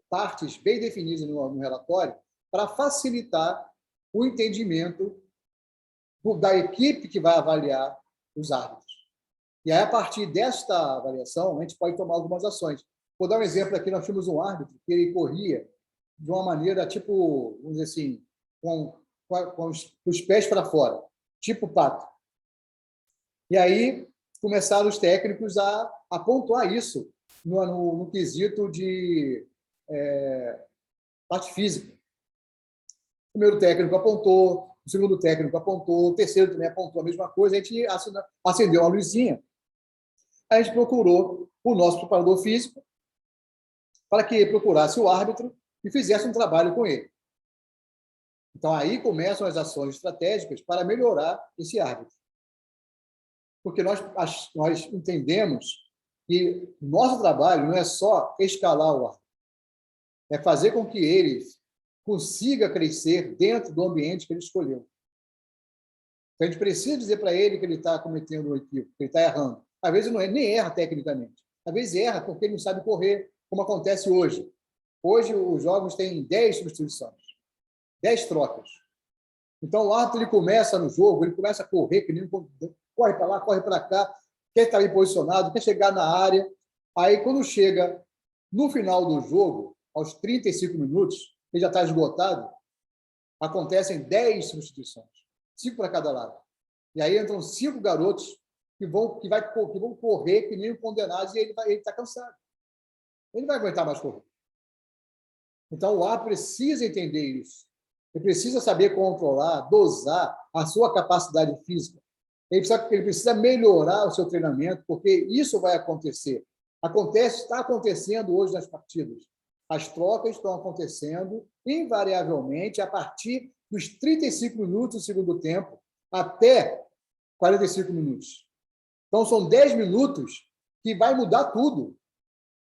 partes bem definidas no relatório para facilitar o entendimento da equipe que vai avaliar os árbitros. E aí, a partir desta avaliação, a gente pode tomar algumas ações. Vou dar um exemplo aqui. Nós tínhamos um árbitro que ele corria de uma maneira, tipo, vamos dizer assim, com os pés para fora, tipo pato. E aí começaram os técnicos a pontuar isso no quesito de parte física. O primeiro técnico apontou, o segundo técnico apontou, o terceiro também apontou a mesma coisa, a gente acendeu uma luzinha. A gente procurou o nosso preparador físico para que ele procurasse o árbitro e fizesse um trabalho com ele. Então, aí começam as ações estratégicas para melhorar esse árbitro. Porque nós entendemos que o nosso trabalho não é só escalar o árbitro, é fazer com que ele consiga crescer dentro do ambiente que ele escolheu. Então, a gente precisa dizer para ele que ele está cometendo um equívoco, que ele está errando. Às vezes não nem erra tecnicamente. Às vezes erra porque ele não sabe correr, como acontece hoje. Hoje, os jogos têm 10 substituições, 10 trocas. Então, o árbitro ele começa no jogo, ele começa a correr, que nem corre para lá, corre para cá, quer estar bem posicionado, quer chegar na área. Aí, quando chega no final do jogo, aos 35 minutos, ele já está esgotado, acontecem 10 substituições, 5 para cada lado. E aí entram 5 garotos que vão correr que nem condenados e ele está cansado. Ele não vai aguentar mais correr. Então, o árbitro precisa entender isso. Ele precisa saber controlar, dosar a sua capacidade física. Ele precisa melhorar o seu treinamento, porque isso vai acontecer. Está acontecendo hoje nas partidas. As trocas estão acontecendo invariavelmente a partir dos 35 minutos do segundo tempo até 45 minutos. Então, são 10 minutos que vai mudar tudo.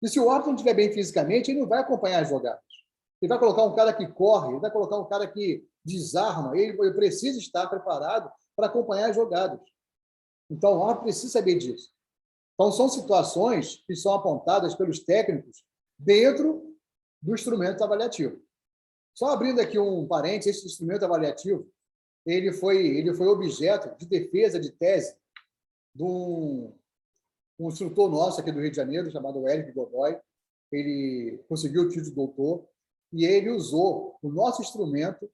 E se o árbitro não estiver bem fisicamente, ele não vai acompanhar as jogadas. Ele vai colocar um cara que corre, ele vai colocar um cara que desarma, ele precisa estar preparado para acompanhar as jogadas. Então, o árbitro precisa saber disso. Então, são situações que são apontadas pelos técnicos dentro do instrumento avaliativo. Só abrindo aqui um parênteses, esse instrumento avaliativo, ele foi objeto de defesa de tese de um instrutor nosso aqui do Rio de Janeiro, chamado Eric Godoy. Ele conseguiu o título de doutor e ele usou o nosso instrumento,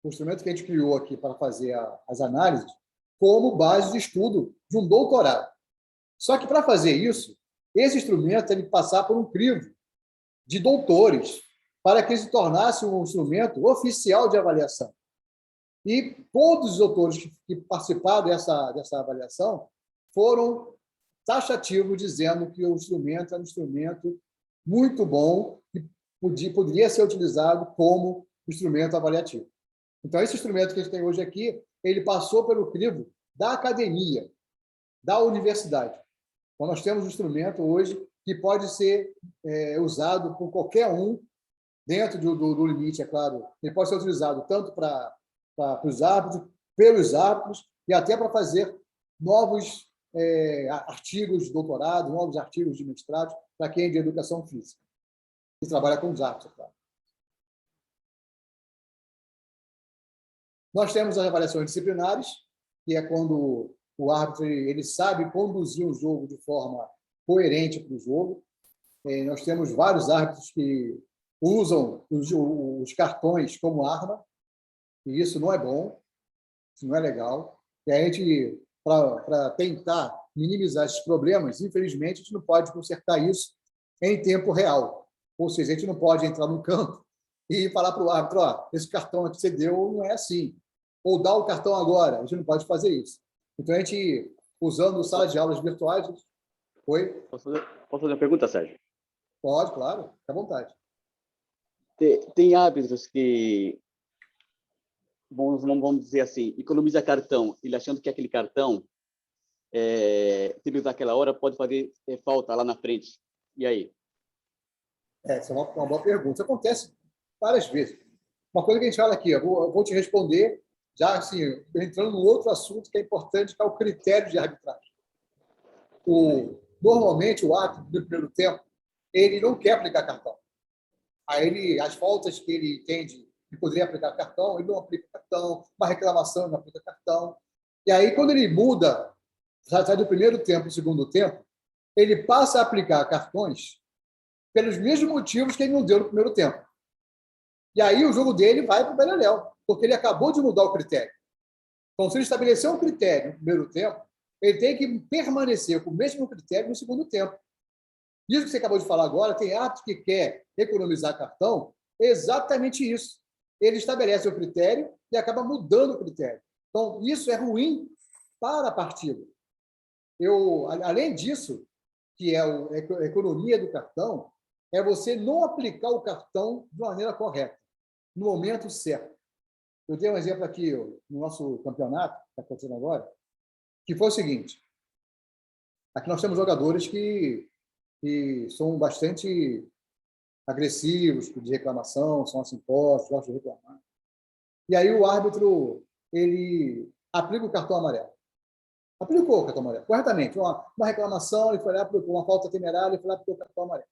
o instrumento que a gente criou aqui para fazer as análises, como base de estudo de um doutorado. Só que, para fazer isso, esse instrumento tem que passar por um crivo de doutores para que ele se tornasse um instrumento oficial de avaliação. E todos os doutores que participaram dessa avaliação foram taxativos, dizendo que o instrumento era um instrumento muito bom e poderia ser utilizado como instrumento avaliativo. Então, esse instrumento que a gente tem hoje aqui, ele passou pelo crivo da academia, da universidade. Então, nós temos um instrumento hoje que pode ser usado por qualquer um, dentro do limite, é claro. Ele pode ser utilizado tanto para os árbitros, pelos árbitros, e até para fazer novos artigos de doutorado, novos artigos de mestrado, para quem é de educação física, e trabalha com os árbitros, é claro. Nós temos as avaliações disciplinares, que é quando o árbitro ele sabe conduzir um jogo de forma coerente para o jogo. Nós temos vários árbitros que usam os cartões como arma, e isso não é bom, isso não é legal. E a gente, para tentar minimizar esses problemas, infelizmente, a gente não pode consertar isso em tempo real. Ou seja, a gente não pode entrar no campo e falar para o árbitro, esse cartão que você deu não é assim. Ou dá o cartão agora, a gente não pode fazer isso. Então, a gente, usando sala de aulas virtuais... Oi? Posso fazer uma pergunta, Sérgio? Pode, claro, fica à vontade. Tem árbitros que, vamos dizer assim, economiza cartão, ele achando que aquele cartão, se ele usar aquela hora, pode fazer falta lá na frente. E aí? Essa é uma boa pergunta. Isso acontece várias vezes. Uma coisa que a gente fala aqui, eu vou te responder, já assim, entrando num outro assunto que é importante, que é o critério de arbitragem. Normalmente, o árbitro do primeiro tempo, ele não quer aplicar cartão. Aí as faltas que ele entende que poderia aplicar cartão, ele não aplica cartão, uma reclamação, ele não aplica cartão. E aí, quando ele muda, sai do primeiro tempo para o segundo tempo, ele passa a aplicar cartões pelos mesmos motivos que ele não deu no primeiro tempo. E aí o jogo dele vai para o beleléu, porque ele acabou de mudar o critério. Então, se ele estabeleceu um critério no primeiro tempo, ele tem que permanecer com o mesmo critério no segundo tempo. Isso que você acabou de falar agora, tem árbitro que quer economizar cartão, é exatamente isso. Ele estabelece o critério e acaba mudando o critério. Então, isso é ruim para a partida. Além disso, que é a economia do cartão, é você não aplicar o cartão de maneira correta, no momento certo. Eu dei um exemplo aqui no nosso campeonato, que está acontecendo agora, que foi o seguinte. Aqui nós temos jogadores que são bastante agressivos, de reclamação, são assintosos, gostam de reclamar. E aí o árbitro ele aplica o cartão amarelo. Aplicou o cartão amarelo, corretamente. Uma reclamação, ele foi lá, aplicou uma falta temerária, ele foi lá, aplicou o cartão amarelo.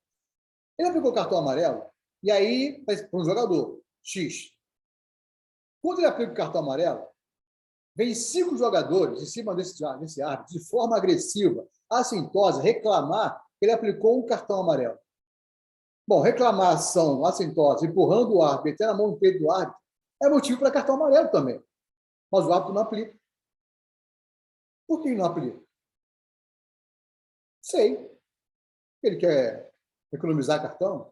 Ele aplicou o cartão amarelo, e aí, para um jogador, X. Quando ele aplica o cartão amarelo, vem 5 jogadores em cima desse árbitro, de forma agressiva, assintosa, reclamar que ele aplicou um cartão amarelo. Bom, reclamação assintosa, empurrando o árbitro, metendo a mão no peito do árbitro, é motivo para cartão amarelo também. Mas o árbitro não aplica. Por que ele não aplica? Sei. Ele quer economizar cartão?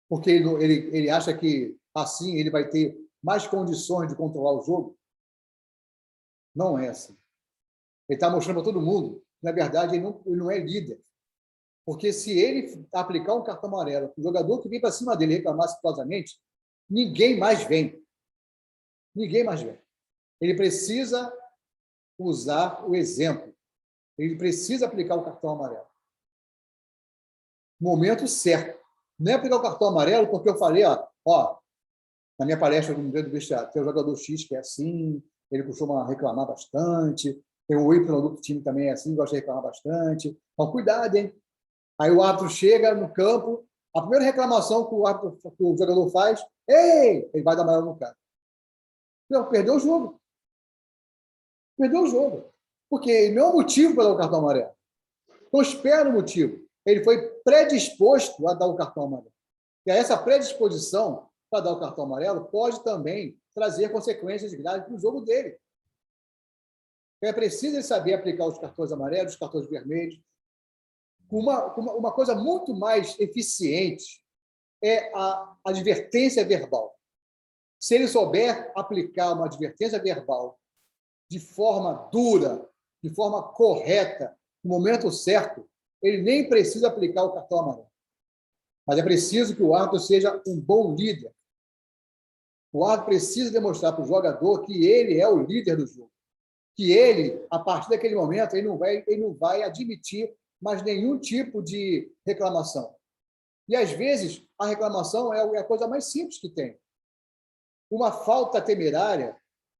Porque ele acha que assim ele vai ter mais condições de controlar o jogo? Não é assim. Ele está mostrando para todo mundo que, na verdade, ele não é líder. Porque se ele aplicar um cartão amarelo, o jogador que vem para cima dele reclamar assintosamente, ninguém mais vem. Ninguém mais vem. Ele precisa usar o exemplo. Ele precisa aplicar o cartão amarelo. No momento certo. Não é aplicar o cartão amarelo porque eu falei, na minha palestra no meio do vestiário, tem o jogador X que é assim, ele costuma reclamar bastante, tem o Y do time também é assim, gosta de reclamar bastante. Então, cuidado, hein? Aí o árbitro chega no campo, a primeira reclamação que o jogador faz, ele vai dar amarelo no cara. Não, perdeu o jogo. Perdeu o jogo. Porque não é motivo para dar o cartão amarelo. Então, espera o motivo. Ele foi predisposto a dar o cartão amarelo. E aí, essa predisposição para dar o cartão amarelo pode também trazer consequências graves para o jogo dele. Então, é preciso ele saber aplicar os cartões amarelos, os cartões vermelhos, Uma coisa muito mais eficiente é a advertência verbal. Se ele souber aplicar uma advertência verbal de forma dura, de forma correta, no momento certo, ele nem precisa aplicar o cartão amarelo. Mas é preciso que o árbitro seja um bom líder. O árbitro precisa demonstrar para o jogador que ele é o líder do jogo. Que ele, a partir daquele momento, ele não vai admitir mais nenhum tipo de reclamação. E, às vezes, a reclamação é a coisa mais simples que tem. Uma falta temerária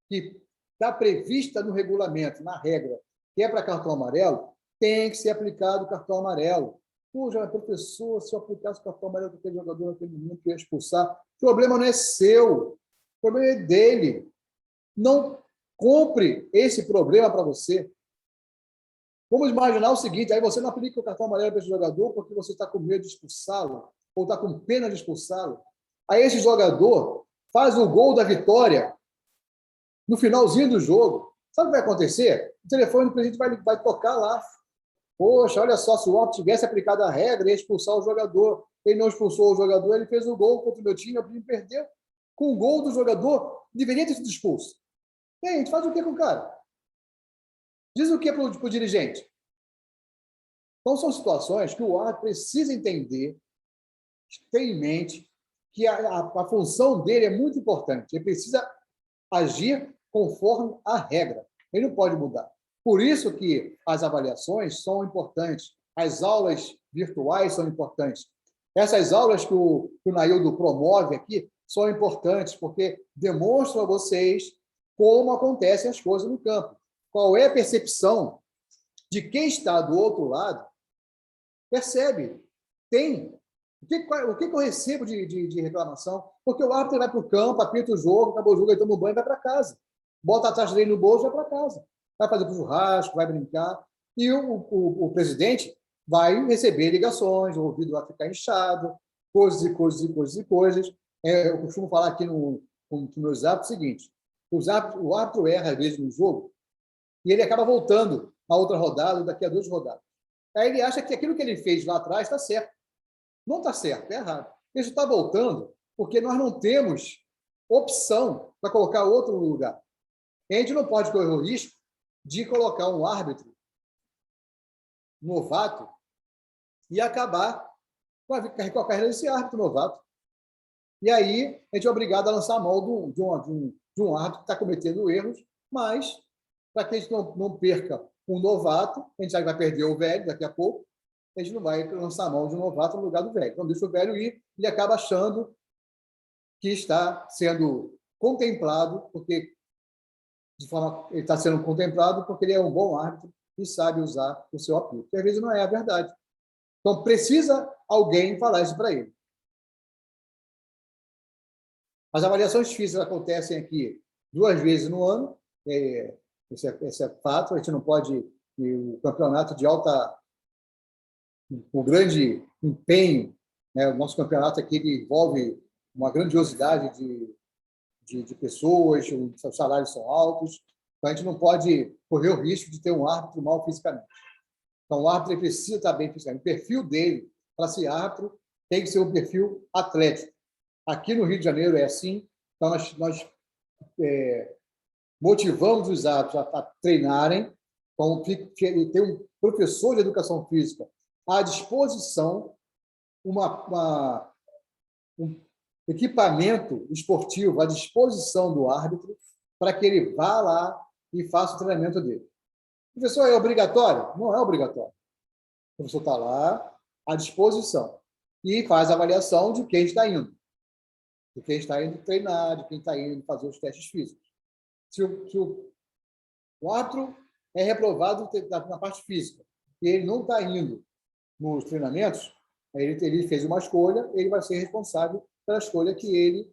que está prevista no regulamento, na regra, que é para cartão amarelo, tem que ser aplicado o cartão amarelo. Poxa, professor, se eu aplicasse o cartão amarelo para aquele jogador naquele momento que ia expulsar, o problema não é seu, o problema é dele. Não compre esse problema para você. Vamos imaginar o seguinte, aí você não aplica o cartão amarelo para esse jogador porque você está com medo de expulsá-lo, ou está com pena de expulsá-lo. Aí esse jogador faz o gol da vitória no finalzinho do jogo. Sabe o que vai acontecer? O telefone do presidente vai tocar lá. Poxa, olha só, se o árbitro tivesse aplicado a regra, ia expulsar o jogador. Ele não expulsou o jogador, ele fez o gol contra o meu time, o time perdeu. Com o gol do jogador, deveria ter sido expulso. E aí, a gente faz o que com o cara? Diz o que para o dirigente? Então, são situações que o árbitro precisa entender, ter em mente, que a função dele é muito importante. Ele precisa agir conforme a regra. Ele não pode mudar. Por isso que as avaliações são importantes, as aulas virtuais são importantes. Essas aulas que o Naildo promove aqui são importantes, porque demonstram a vocês como acontecem as coisas no campo. Qual é a percepção de quem está do outro lado? Percebe, tem. O que eu recebo de reclamação? Porque o árbitro vai para o campo, apita o jogo, acabou o jogo, ele toma um banho e vai para casa. Bota a taxa dele no bolso e vai para casa. Vai fazer para o churrasco, vai brincar. E o presidente vai receber ligações, o ouvido vai ficar inchado, coisas e coisas e coisas e coisas. Eu costumo falar aqui no meu zap o seguinte, o árbitro erra, às vezes, no jogo, e ele acaba voltando na outra rodada, daqui a 2 rodadas. Aí ele acha que aquilo que ele fez lá atrás está certo. Não está certo, é errado. Ele está voltando porque nós não temos opção para colocar outro no lugar. E a gente não pode correr o risco de colocar um árbitro novato e acabar com a carreira desse árbitro novato. E aí a gente é obrigado a lançar a mão de um árbitro que está cometendo erros, mas para que a gente não perca um novato, a gente já vai perder o velho daqui a pouco, a gente não vai lançar a mão de um novato no lugar do velho. Então, deixa o velho ir, ele acaba achando que está sendo contemplado, porque ele está sendo contemplado porque ele é um bom árbitro e sabe usar o seu apito. Que às vezes não é a verdade. Então, precisa alguém falar isso para ele. As avaliações físicas acontecem aqui 2 vezes no ano. Esse é fato. A gente não pode... O campeonato de alta... O grande empenho, né? O nosso campeonato aqui envolve uma grandiosidade de pessoas, os salários são altos, então a gente não pode correr o risco de ter um árbitro mal fisicamente. Então, o árbitro precisa estar bem fisicamente. O perfil dele, para ser árbitro, tem que ser um perfil atlético. Aqui no Rio de Janeiro é assim, então nós motivamos os árbitros a treinarem, então tem um professor de educação física à disposição, um equipamento esportivo à disposição do árbitro para que ele vá lá e faça o treinamento dele. Professor, é obrigatório? Não é obrigatório. O professor está lá à disposição e faz a avaliação de quem está indo. De quem está indo treinar, de quem está indo fazer os testes físicos. Se o árbitro é reprovado na parte física e ele não está indo nos treinamentos, ele fez uma escolha, ele vai ser responsável pela escolha que ele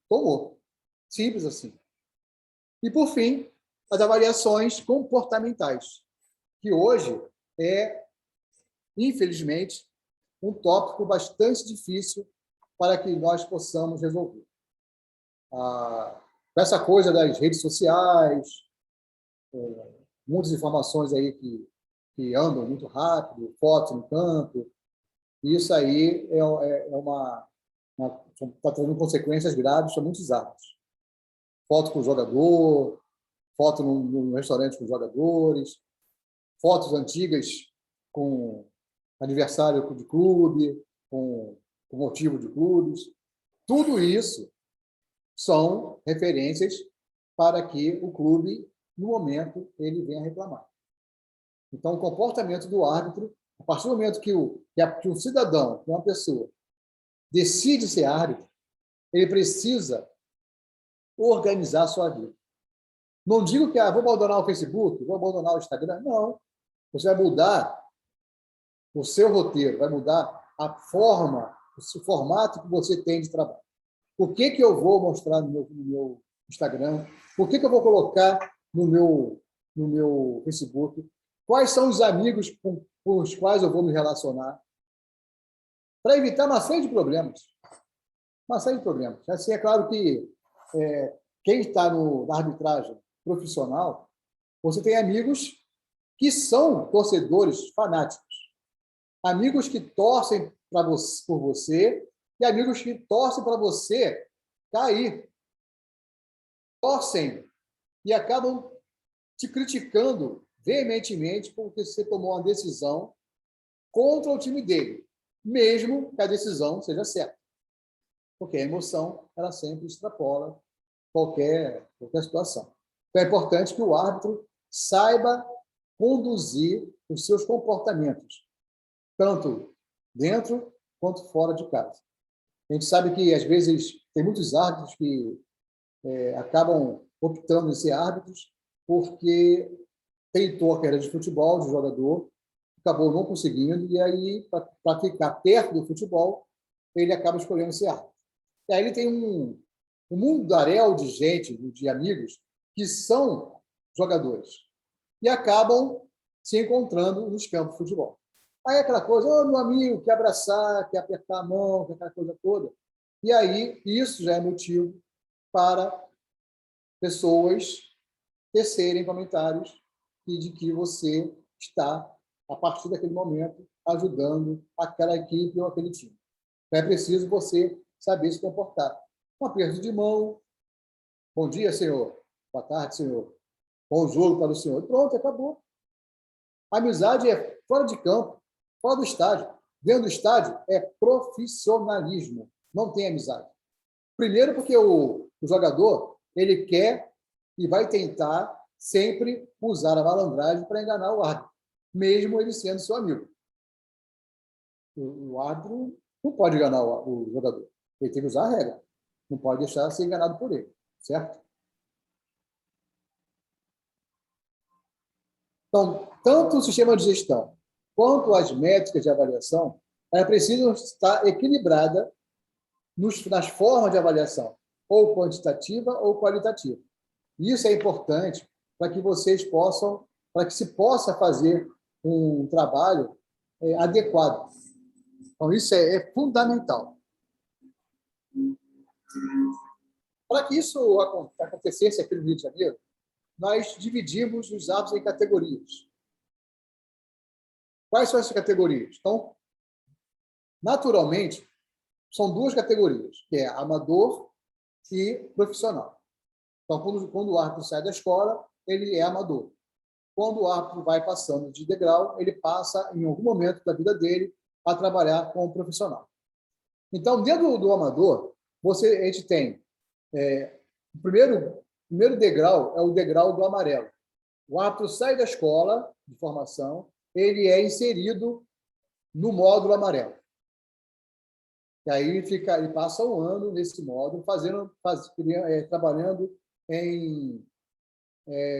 tomou. Simples assim. E, por fim, as avaliações comportamentais, que hoje é, infelizmente, um tópico bastante difícil para que nós possamos resolver. Com essa coisa das redes sociais, muitas informações aí que que andam muito rápido, fotos no campo. Isso aí está trazendo consequências graves para muitos árbitros. Foto com o jogador, foto no restaurante com os jogadores, fotos antigas com aniversário de clube, com motivo de clubes. Tudo isso são referências para que o clube, no momento, ele venha reclamar. Então, o comportamento do árbitro, a partir do momento que um cidadão, que uma pessoa, decide ser árbitro, ele precisa organizar a sua vida. Não digo que vou abandonar o Facebook, vou abandonar o Instagram. Não. Você vai mudar o seu roteiro, vai mudar a forma, o formato que você tem de trabalho. O que eu vou mostrar no meu Instagram? O que eu vou colocar no meu Facebook? Quais são os amigos com os quais eu vou me relacionar? Para evitar uma série de problemas. Uma série de problemas. Assim, é claro que quem está na arbitragem profissional, você tem amigos que são torcedores fanáticos. Amigos que torcem por você e amigos que torcem para você cair. Torcem e acabam te criticando veementemente porque você tomou uma decisão contra o time dele, mesmo que a decisão seja certa. Porque a emoção, ela sempre extrapola qualquer situação. Então, é importante que o árbitro saiba conduzir os seus comportamentos, tanto dentro quanto fora de casa. A gente sabe que, às vezes, tem muitos árbitros que acabam optando em ser árbitros porque tentou a carreira de futebol, de jogador, acabou não conseguindo, e aí, para ficar perto do futebol, ele acaba escolhendo ser árbitro. E aí ele tem um mundaréu de gente, de amigos, que são jogadores e acabam se encontrando nos campos de futebol. Aí aquela coisa, meu amigo, quer abraçar, quer apertar a mão, quer aquela coisa toda. E aí isso já é motivo para pessoas tecerem comentários de que você está, a partir daquele momento, ajudando aquela equipe ou aquele time. Então, é preciso você saber se comportar. Um aperto de mão. Bom dia, senhor. Boa tarde, senhor. Bom jogo para o senhor. Pronto, acabou. A amizade é fora de campo, fora do estádio. Dentro do estádio é profissionalismo. Não tem amizade. Primeiro porque o jogador ele quer e vai tentar sempre usar a malandragem para enganar o árbitro, mesmo ele sendo seu amigo. O árbitro não pode enganar o jogador. Ele tem que usar a regra. Não pode deixar ser enganado por ele. Certo? Então, tanto o sistema de gestão quanto as métricas de avaliação, ela precisa estar equilibrada nas formas de avaliação, ou quantitativa ou qualitativa. Isso é importante para que vocês possam, para que se possa fazer um trabalho adequado. Então, isso é fundamental. Para que isso acontecesse aqui no Rio de Janeiro, nós dividimos os árbitros em categorias. Quais são essas categorias? Então, naturalmente, são duas categorias, que é amador e profissional. Então, quando o árbitro sai da escola, ele é amador. Quando o árbitro vai passando de degrau, ele passa, em algum momento da vida dele, a trabalhar como profissional. Então, dentro do amador, a gente tem o primeiro degrau é o degrau do amarelo. O árbitro sai da escola de formação, ele é inserido no módulo amarelo. E aí ele passa um ano nesse módulo, trabalhando em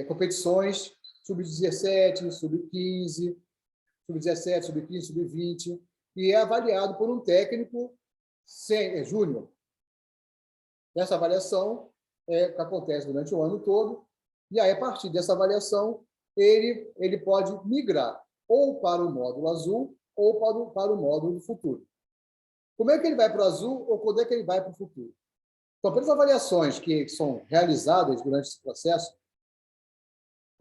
competições sub-17, sub-15, sub-17, sub-15, sub-20, e é avaliado por um técnico júnior. Essa avaliação acontece durante o ano todo, e aí, a partir dessa avaliação, ele pode migrar ou para o módulo azul ou para o módulo do futuro. Como é que ele vai para o azul ou quando é que ele vai para o futuro? Então, pelas avaliações que são realizadas durante esse processo,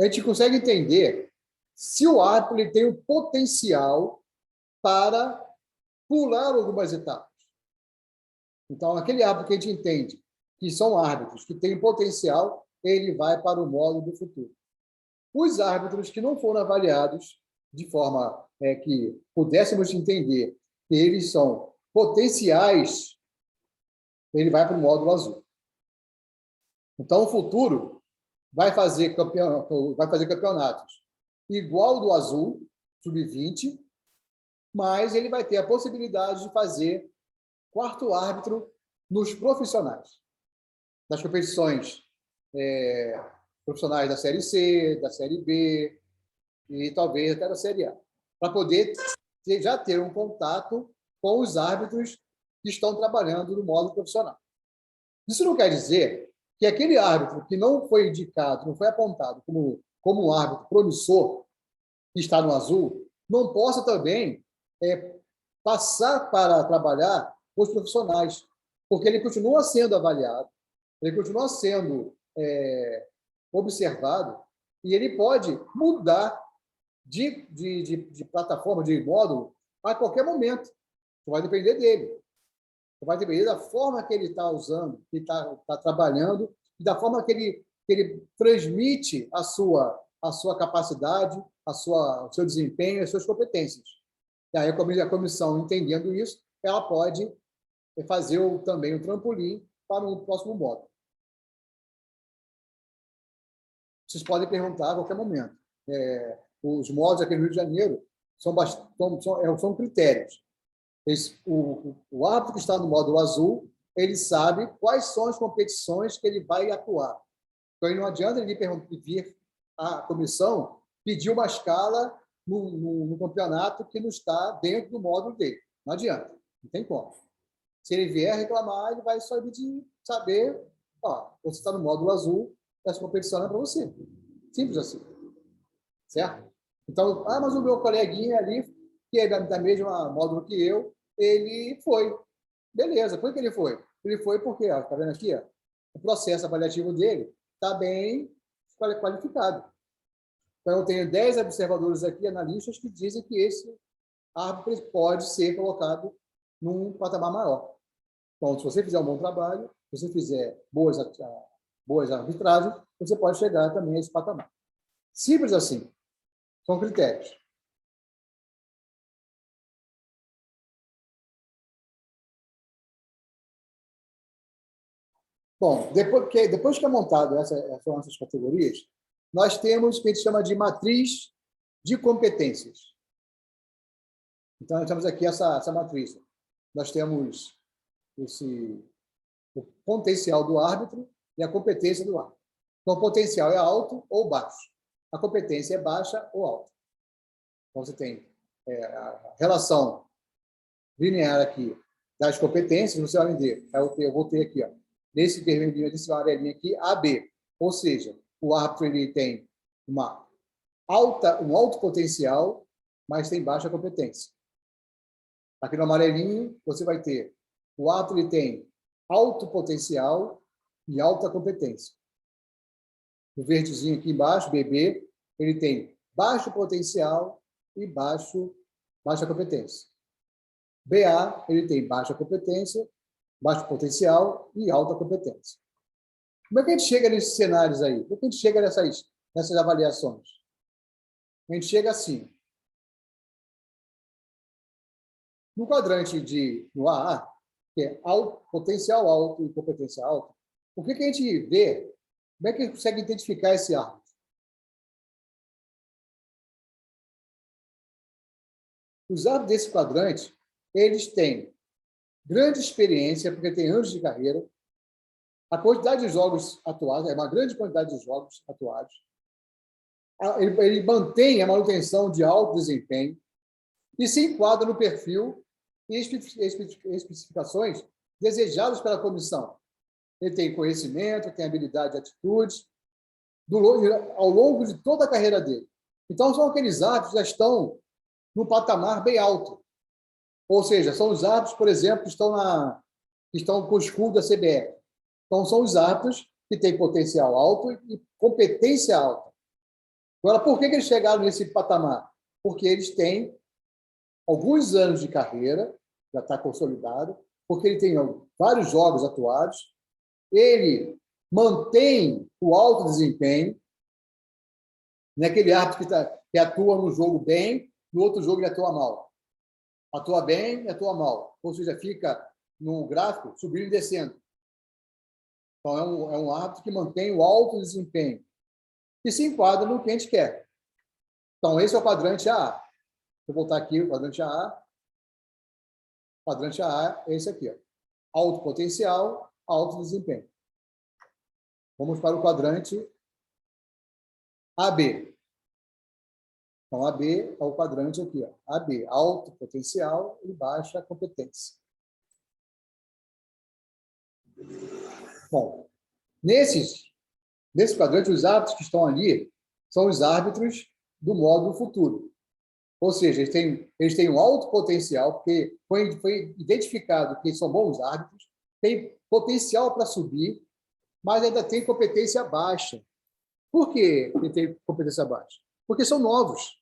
a gente consegue entender se o árbitro ele tem o potencial para pular algumas etapas. Então, aquele árbitro que a gente entende que são árbitros que têm potencial, ele vai para o módulo do futuro. Os árbitros que não foram avaliados de forma que pudéssemos entender que eles são potenciais, ele vai para o módulo azul. Então, o futuro vai fazer campeonatos igual do azul, sub-20, mas ele vai ter a possibilidade de fazer quarto árbitro nos profissionais, nas competições profissionais da Série C, da Série B e talvez até da Série A, para poder já ter um contato com os árbitros que estão trabalhando no módulo profissional. Isso não quer dizer que aquele árbitro que não foi indicado, não foi apontado como um árbitro promissor, que está no azul, não possa também passar para trabalhar com os profissionais, porque ele continua sendo avaliado, ele continua sendo observado e ele pode mudar de plataforma, de módulo, a qualquer momento. Isso vai depender dele. Isso vai depender da forma que ele está usando, que está trabalhando, e da forma que ele transmite a sua capacidade, o seu desempenho, as suas competências. E aí a comissão, entendendo isso, ela pode fazer também um trampolim para o próximo módulo. Vocês podem perguntar a qualquer momento. Os módulos aqui no Rio de Janeiro são critérios. O árbitro que está no módulo azul, ele sabe quais são as competições que ele vai atuar. Então, não adianta ele vir à comissão pedir uma escala no campeonato que não está dentro do módulo dele. Não adianta, não tem como. Se ele vier reclamar, ele vai só de saber, você está no módulo azul, essa competição não é para você. Simples assim. Certo? Então, mas o meu coleguinha ali, que é da mesma módulo que eu, ele foi. Beleza, por que ele foi? Ele foi porque, está vendo aqui? O processo avaliativo dele está bem qualificado. Então, eu tenho 10 observadores aqui, analistas, que dizem que esse árbitro pode ser colocado num patamar maior. Então, se você fizer um bom trabalho, se você fizer boas arbitragens, você pode chegar também a esse patamar. Simples assim. São critérios. Bom, depois que é montado essas categorias, nós temos o que a gente chama de matriz de competências. Então, nós temos aqui essa matriz. Nós temos o potencial do árbitro e a competência do árbitro. Então, o potencial é alto ou baixo. A competência é baixa ou alta. Então, você tem a relação linear aqui das competências, você vai ver, eu vou ter aqui, nesse vermelhinho, nesse amarelinho aqui, AB. Ou seja, o árbitro ele tem um alto potencial, mas tem baixa competência. Aqui no amarelinho, você vai ter o árbitro ele tem alto potencial e alta competência. O verdezinho aqui embaixo, BB, ele tem baixo potencial e baixa competência. BA, ele tem baixa competência, baixo potencial e alta competência. Como é que a gente chega nesses cenários aí? Como é que a gente chega nessas avaliações? A gente chega assim. No quadrante no AA, que é potencial alto e competência alta, o que a gente vê? Como é que a gente consegue identificar esse árbitro? Os árbitros desse quadrante, eles têm grande experiência, porque têm anos de carreira, a quantidade de jogos atuados, é uma grande quantidade de jogos atuados, ele mantém a manutenção de alto desempenho e se enquadra no perfil e especificações desejadas pela comissão. Ele tem conhecimento, tem habilidade e atitudes ao longo de toda a carreira dele. Então, são aqueles árbitros que já estão no patamar bem alto. Ou seja, são os árbitros, por exemplo, que estão com o escudo da CBF. Então, são os árbitros que têm potencial alto e competência alta. Agora, por que eles chegaram nesse patamar? Porque eles têm alguns anos de carreira, já está consolidado, porque ele tem vários jogos atuados, ele mantém o alto desempenho, não é aquele árbitro que atua no jogo bem, no outro jogo ele atua mal. Atua bem e atua mal. Ou seja, fica no gráfico subindo e descendo. Então, é um árbitro que mantém o alto desempenho e se enquadra no que a gente quer. Então, esse é o quadrante AA. Vou voltar aqui, o quadrante AA. O quadrante AA é esse aqui. Ó. Alto potencial, alto desempenho. Vamos para o quadrante AB. Então, AB é o quadrante aqui. Ó. AB, alto potencial e baixa competência. Bom, nesse quadrante, os árbitros que estão ali são os árbitros do módulo futuro. Ou seja, eles têm um alto potencial, porque foi identificado que são bons árbitros, tem potencial para subir, mas ainda tem competência baixa. Por que ele tem competência baixa? Porque são novos.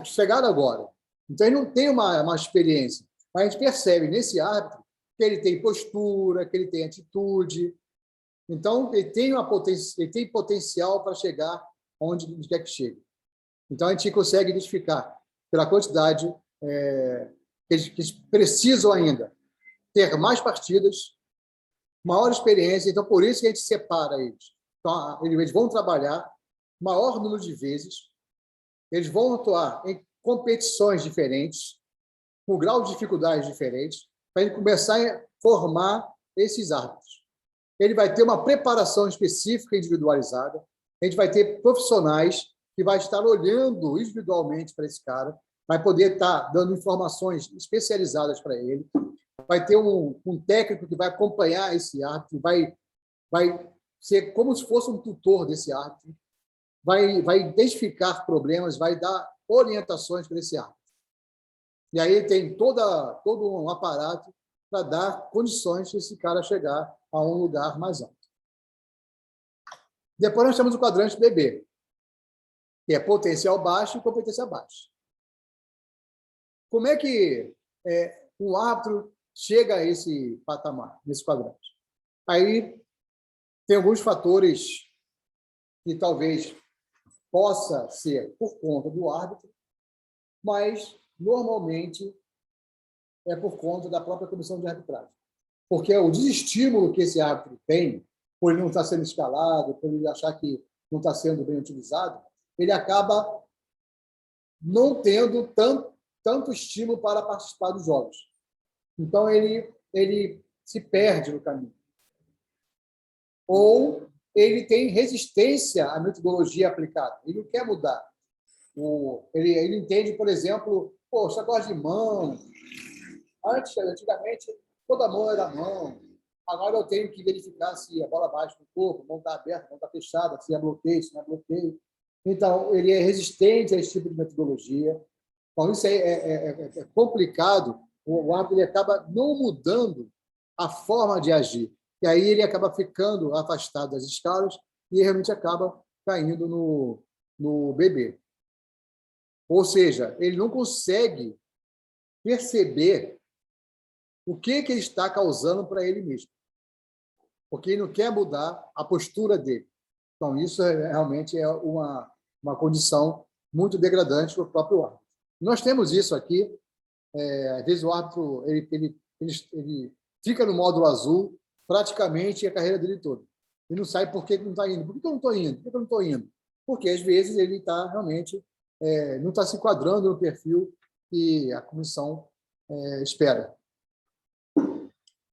Chegaram agora. Então, ele não tem uma experiência. Mas a gente percebe nesse árbitro que ele tem postura, que ele tem atitude. Então, ele tem potencial para chegar onde quer que chegue. Então, a gente consegue identificar, pela quantidade que eles precisam ainda ter mais partidas, maior experiência. Então, por isso que a gente separa eles. Então, eles vão trabalhar maior número de vezes, eles vão atuar em competições diferentes, com grau de dificuldade diferentes, para ele começar a formar esses árbitros. Ele vai ter uma preparação específica individualizada, a gente vai ter profissionais que vai estar olhando individualmente para esse cara, vai poder estar dando informações especializadas para ele, vai ter um técnico que vai acompanhar esse árbitro, vai ser como se fosse um tutor desse árbitro, vai identificar problemas, vai dar orientações para esse árbitro. E aí tem todo um aparato para dar condições de esse cara chegar a um lugar mais alto. Depois nós temos o quadrante BB, que é potencial baixo e competência baixa. Como é que um árbitro chega a esse patamar, nesse quadrante? Aí tem alguns fatores que talvez possa ser por conta do árbitro, mas normalmente é por conta da própria comissão de arbitragem. Porque o desestímulo que esse árbitro tem, por ele não estar sendo escalado, por ele achar que não está sendo bem utilizado, ele acaba não tendo tanto estímulo para participar dos jogos. Então, ele se perde no caminho. Ou ele tem resistência à metodologia aplicada. Ele não quer mudar. Ele entende, por exemplo, negócio de mão. Antigamente, toda mão era mão. Agora eu tenho que verificar se a bola bate no corpo, a mão está aberta, a mão está fechada, se é bloqueio, se não é bloqueio. Então, ele é resistente a esse tipo de metodologia. Então, isso é complicado. O árbitro ele acaba não mudando a forma de agir. E aí ele acaba ficando afastado das escalas e realmente acaba caindo no BB. Ou seja, ele não consegue perceber o que ele está causando para ele mesmo. Porque ele não quer mudar a postura dele. Então, isso realmente é uma condição muito degradante para o próprio árbitro. Nós temos isso aqui. Às vezes o árbitro ele fica no módulo azul praticamente a carreira dele toda. Ele não sabe por que não está indo. Por que eu não estou indo? Por que eu não estou indo? Porque, às vezes, ele está realmente não está se enquadrando no perfil que a comissão espera.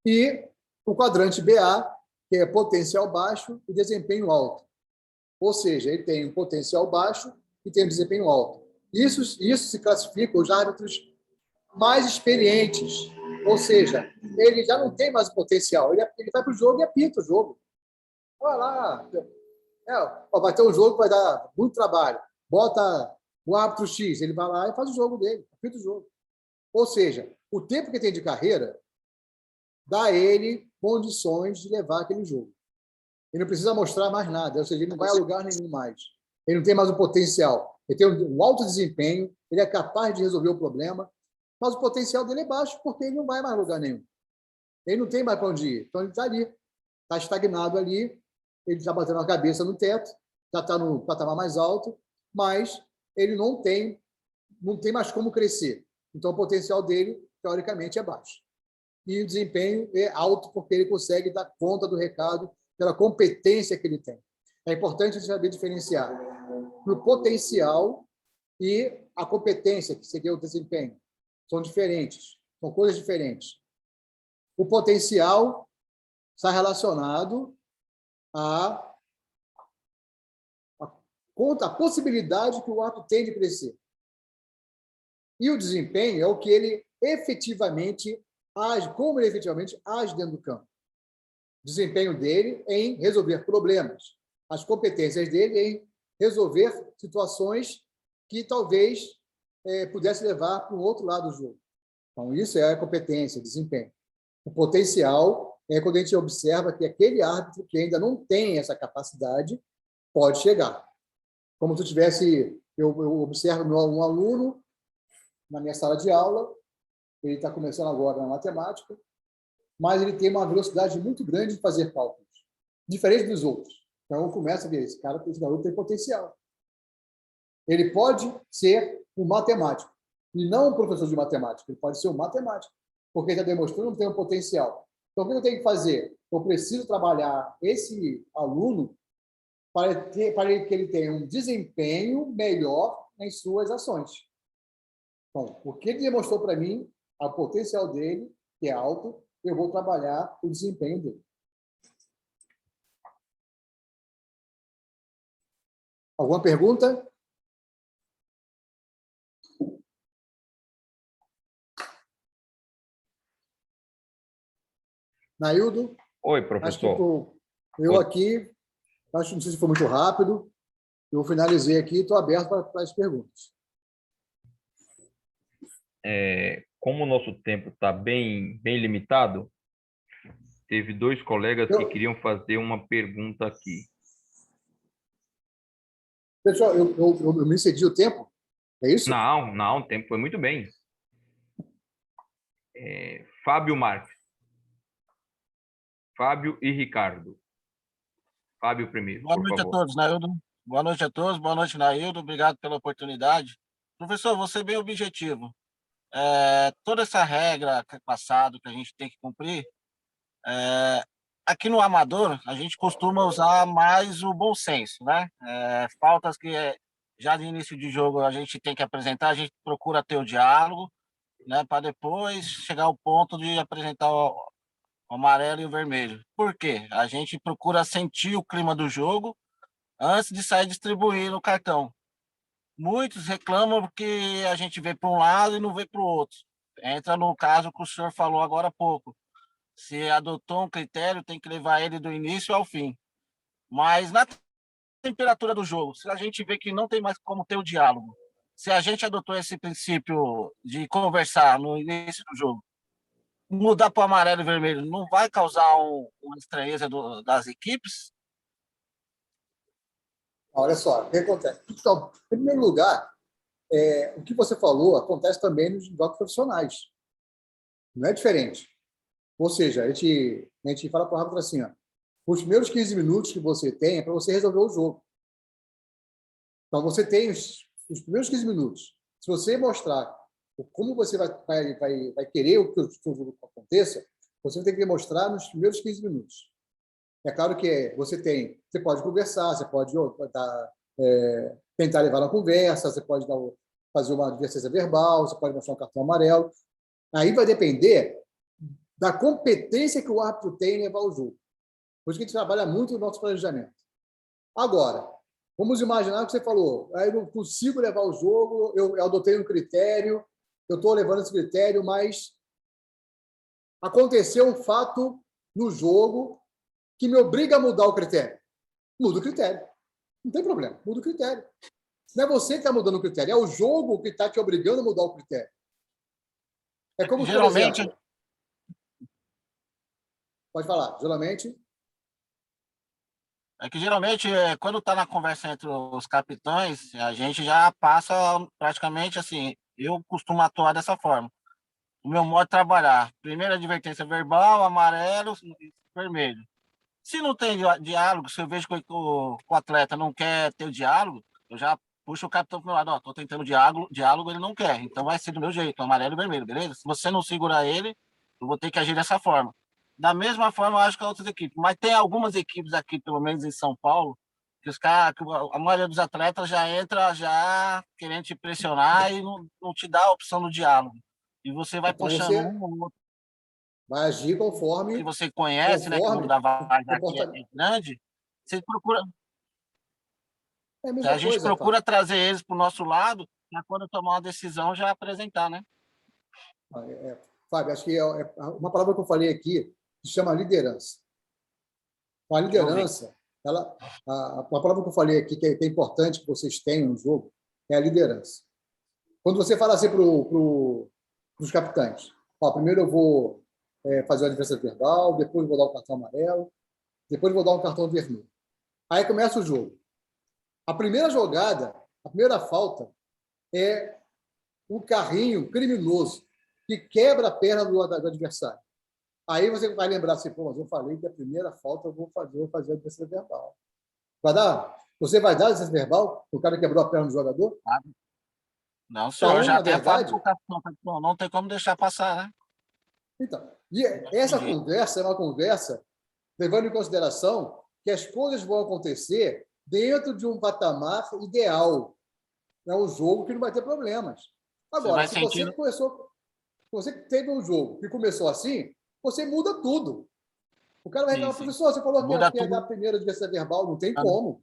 E o quadrante BA, que é potencial baixo e desempenho alto. Ou seja, ele tem um potencial baixo e tem um desempenho alto. Isso se classifica os árbitros mais experientes. Ou seja, ele já não tem mais potencial. Ele vai para o jogo e apita o jogo. Olha lá. Vai ter um jogo que vai dar muito trabalho. Bota o árbitro X, ele vai lá e faz o jogo dele, apita o jogo. Ou seja, o tempo que tem de carreira dá a ele condições de levar aquele jogo. Ele não precisa mostrar mais nada, ou seja, ele não vai a lugar nenhum mais. ele não tem mais o potencial. Ele tem um alto desempenho, ele é capaz de resolver o problema, mas o potencial dele é baixo porque ele não vai mais a lugar nenhum. Ele não tem mais para onde ir. Então, ele está ali, está estagnado ali, ele está batendo a cabeça no teto, já está no patamar mais alto, mas ele não tem mais como crescer. Então, o potencial dele, teoricamente, é baixo. E o desempenho é alto porque ele consegue dar conta do recado pela competência que ele tem. É importante saber diferenciar o potencial e a competência, que seria o desempenho. São diferentes, são coisas diferentes. O potencial está relacionado à possibilidade que o ato tem de crescer. E o desempenho é o que ele efetivamente age, como ele efetivamente age dentro do campo. O desempenho dele em resolver problemas. As competências dele em resolver situações que talvez pudesse levar para o outro lado do jogo. Então, isso é a competência, desempenho. O potencial é quando a gente observa que aquele árbitro que ainda não tem essa capacidade pode chegar. Como se eu observo um aluno na minha sala de aula, ele está começando agora na matemática, mas ele tem uma velocidade muito grande de fazer cálculos, diferente dos outros. Então, eu começo a ver, esse garoto tem potencial. Ele pode ser um matemático, e não um professor de matemática, ele pode ser um matemático, porque ele está demonstrando que tem um potencial. Então, o que eu tenho que fazer? Eu preciso trabalhar esse aluno para que ele tenha um desempenho melhor em suas ações. Então, porque ele demonstrou para mim o potencial dele, que é alto, eu vou trabalhar o desempenho dele. Alguma pergunta? Naildo? Oi, Acho que professor. não sei se foi muito rápido, eu finalizei aqui e estou aberto para as perguntas. Como o nosso tempo está bem limitado, teve dois colegas que queriam fazer uma pergunta aqui. Pessoal, eu me excedi o tempo? É isso? Não, o tempo foi muito bem. Fábio Marques. Fábio e Ricardo. Fábio primeiro, Boa por noite a favor. todos, Naildo. Boa noite a todos. Boa noite, Naildo. Obrigado pela oportunidade. Professor, vou ser bem objetivo. Toda essa regra passada que a gente tem que cumprir, aqui no amador, a gente costuma usar mais o bom senso, né? Faltas que já de início de jogo a gente tem que apresentar, a gente procura ter o diálogo, né? Para depois chegar ao ponto de apresentar o amarelo e o vermelho. Por quê? A gente procura sentir o clima do jogo antes de sair distribuindo o cartão. Muitos reclamam porque a gente vê para um lado e não vê para o outro. Entra no caso que o senhor falou agora há pouco. Se adotou um critério, tem que levar ele do início ao fim. Mas na temperatura do jogo, se a gente vê que não tem mais como ter o diálogo, se a gente adotou esse princípio de conversar no início do jogo, mudar para o amarelo e vermelho não vai causar uma estranheza das equipes? Olha só, o que acontece? Então, em primeiro lugar, o que você falou acontece também nos jogos profissionais. Não é diferente. Ou seja, a gente fala para o árbitro assim, ó, os primeiros 15 minutos que você tem é para você resolver o jogo. Então, você tem os primeiros 15 minutos. Se você mostrar como você vai querer que o seu jogo aconteça, você tem que demonstrar nos primeiros 15 minutos. É claro que você pode conversar, você pode tentar levar na conversa, você pode fazer uma advertência verbal, você pode mostrar um cartão amarelo. Aí vai depender da competência que o árbitro tem em levar o jogo. Por isso que a gente trabalha muito no nosso planejamento. Agora, vamos imaginar que você falou, eu não consigo levar o jogo, eu adotei um critério, eu estou levando esse critério, mas aconteceu um fato no jogo que me obriga a mudar o critério. Muda o critério. Não tem problema, muda o critério. Não é você que está mudando o critério, é o jogo que está te obrigando a mudar o critério. É como, Geralmente, por exemplo... Pode falar, geralmente... É que geralmente, quando está na conversa entre os capitães, a gente já passa praticamente assim. Eu costumo atuar dessa forma. O meu modo de trabalhar: primeira advertência verbal, amarelo, vermelho. Se não tem diálogo, se eu vejo que o atleta não quer ter o diálogo, eu já puxo o capitão para o meu lado. Ó, estou tentando diálogo, ele não quer. Então vai ser do meu jeito, amarelo e vermelho, beleza? Se você não segurar ele, eu vou ter que agir dessa forma. Da mesma forma, eu acho que as outras equipes. Mas tem algumas equipes aqui, pelo menos em São Paulo, que os caras, a maioria dos atletas já entra já querendo te pressionar e não te dá a opção do diálogo. E você vai Então, puxando você um ou outro vai agir que conforme, você conhece, né? Que o número conforme da o vaga aqui comportamento. é grande. Você procura, É a a mesma gente coisa, Fábio. procura trazer eles para o nosso lado, para quando tomar uma decisão já apresentar, né? Fábio, acho que uma palavra que eu falei aqui se chama liderança. A Deixa eu ver. liderança, a palavra que eu falei aqui, que é importante que vocês tenham no jogo, é a liderança. Quando você fala assim para os capitães, ó, primeiro eu vou fazer o adversário verbal, depois eu vou dar o cartão amarelo, depois eu vou dar um cartão vermelho. Aí começa o jogo. A primeira jogada, a primeira falta é um carrinho criminoso que quebra a perna do adversário. Aí você vai lembrar assim, pô, mas eu falei que a primeira falta eu vou fazer a adversário verbal. Vai dar? Você vai dar a adversário verbal? O cara quebrou a perna do jogador? Não, senhor, eu Então, já na até falo verdade, para o capitão, não tem como deixar passar, né? então, e essa Entendi. conversa é uma conversa levando em consideração que as coisas vão acontecer dentro de um patamar ideal. É um jogo que não vai ter problemas. Você Agora, vai se você sentindo. começou, você teve um jogo que começou assim, você muda tudo. O cara vai Sim, reclamar, sim. professor, você falou que Muda ia dar tudo. primeiro adversário verbal. Não tem como.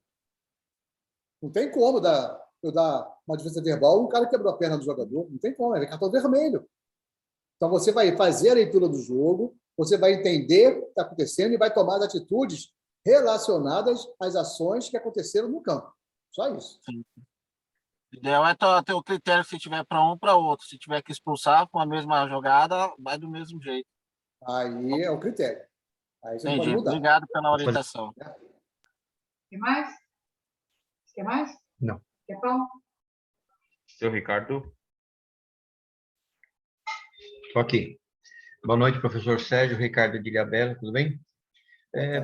Não tem como eu dar uma adversário verbal um cara quebrou a perna do jogador. Não tem como, é cartão vermelho. Então, você vai fazer a leitura do jogo, você vai entender o que está acontecendo e vai tomar as atitudes relacionadas às ações que aconteceram no campo. Só isso. Sim. O ideal é ter o critério se tiver para um para outro. Se tiver que expulsar com a mesma jogada, vai do mesmo jeito. Aí é o critério. Aí você não pode Entendi. mudar. Obrigado pela orientação. Quer mais? Quer mais? Não. Quer pão? Seu Ricardo, Estou aqui. Boa noite, professor Sérgio Ricardo de Ilhabela, tudo bem?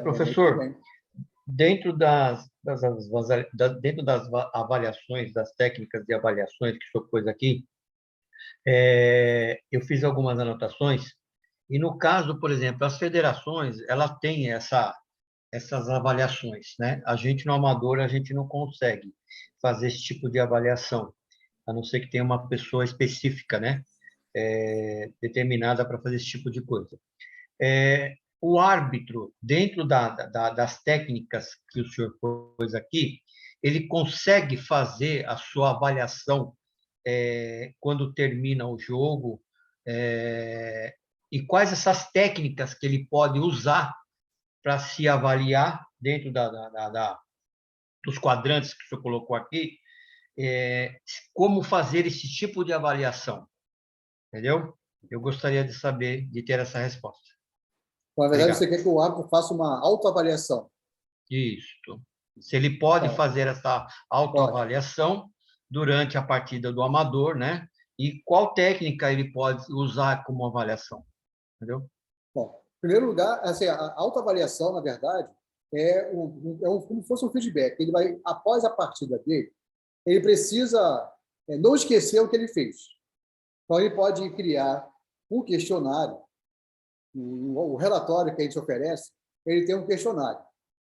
Professor, Bem. dentro dentro das avaliações, das técnicas de avaliações que o senhor pôs aqui, eu fiz algumas anotações, e no caso, por exemplo, as federações, elas têm essas avaliações, né? A gente, no amador, a gente não consegue fazer esse tipo de avaliação, a não ser que tenha uma pessoa específica, né? Determinada para fazer esse tipo de coisa. O árbitro, dentro das técnicas que o senhor pôs aqui, ele consegue fazer a sua avaliação quando termina o jogo, e quais essas técnicas que ele pode usar para se avaliar dentro dos quadrantes que o senhor colocou aqui, como fazer esse tipo de avaliação, entendeu? Eu gostaria de saber, de ter essa resposta. Na verdade, você Obrigado. quer que o árbitro faça uma autoavaliação. Isso. Se ele pode Bom, fazer essa pode. autoavaliação durante a partida do amador, né? E qual técnica ele pode usar como avaliação, entendeu? Bom, em primeiro lugar, assim, a autoavaliação, na verdade, como se fosse um feedback. Ele vai, após a partida dele, ele precisa não esquecer o que ele fez. Então, ele pode criar um questionário. O relatório que a gente oferece, ele tem um questionário,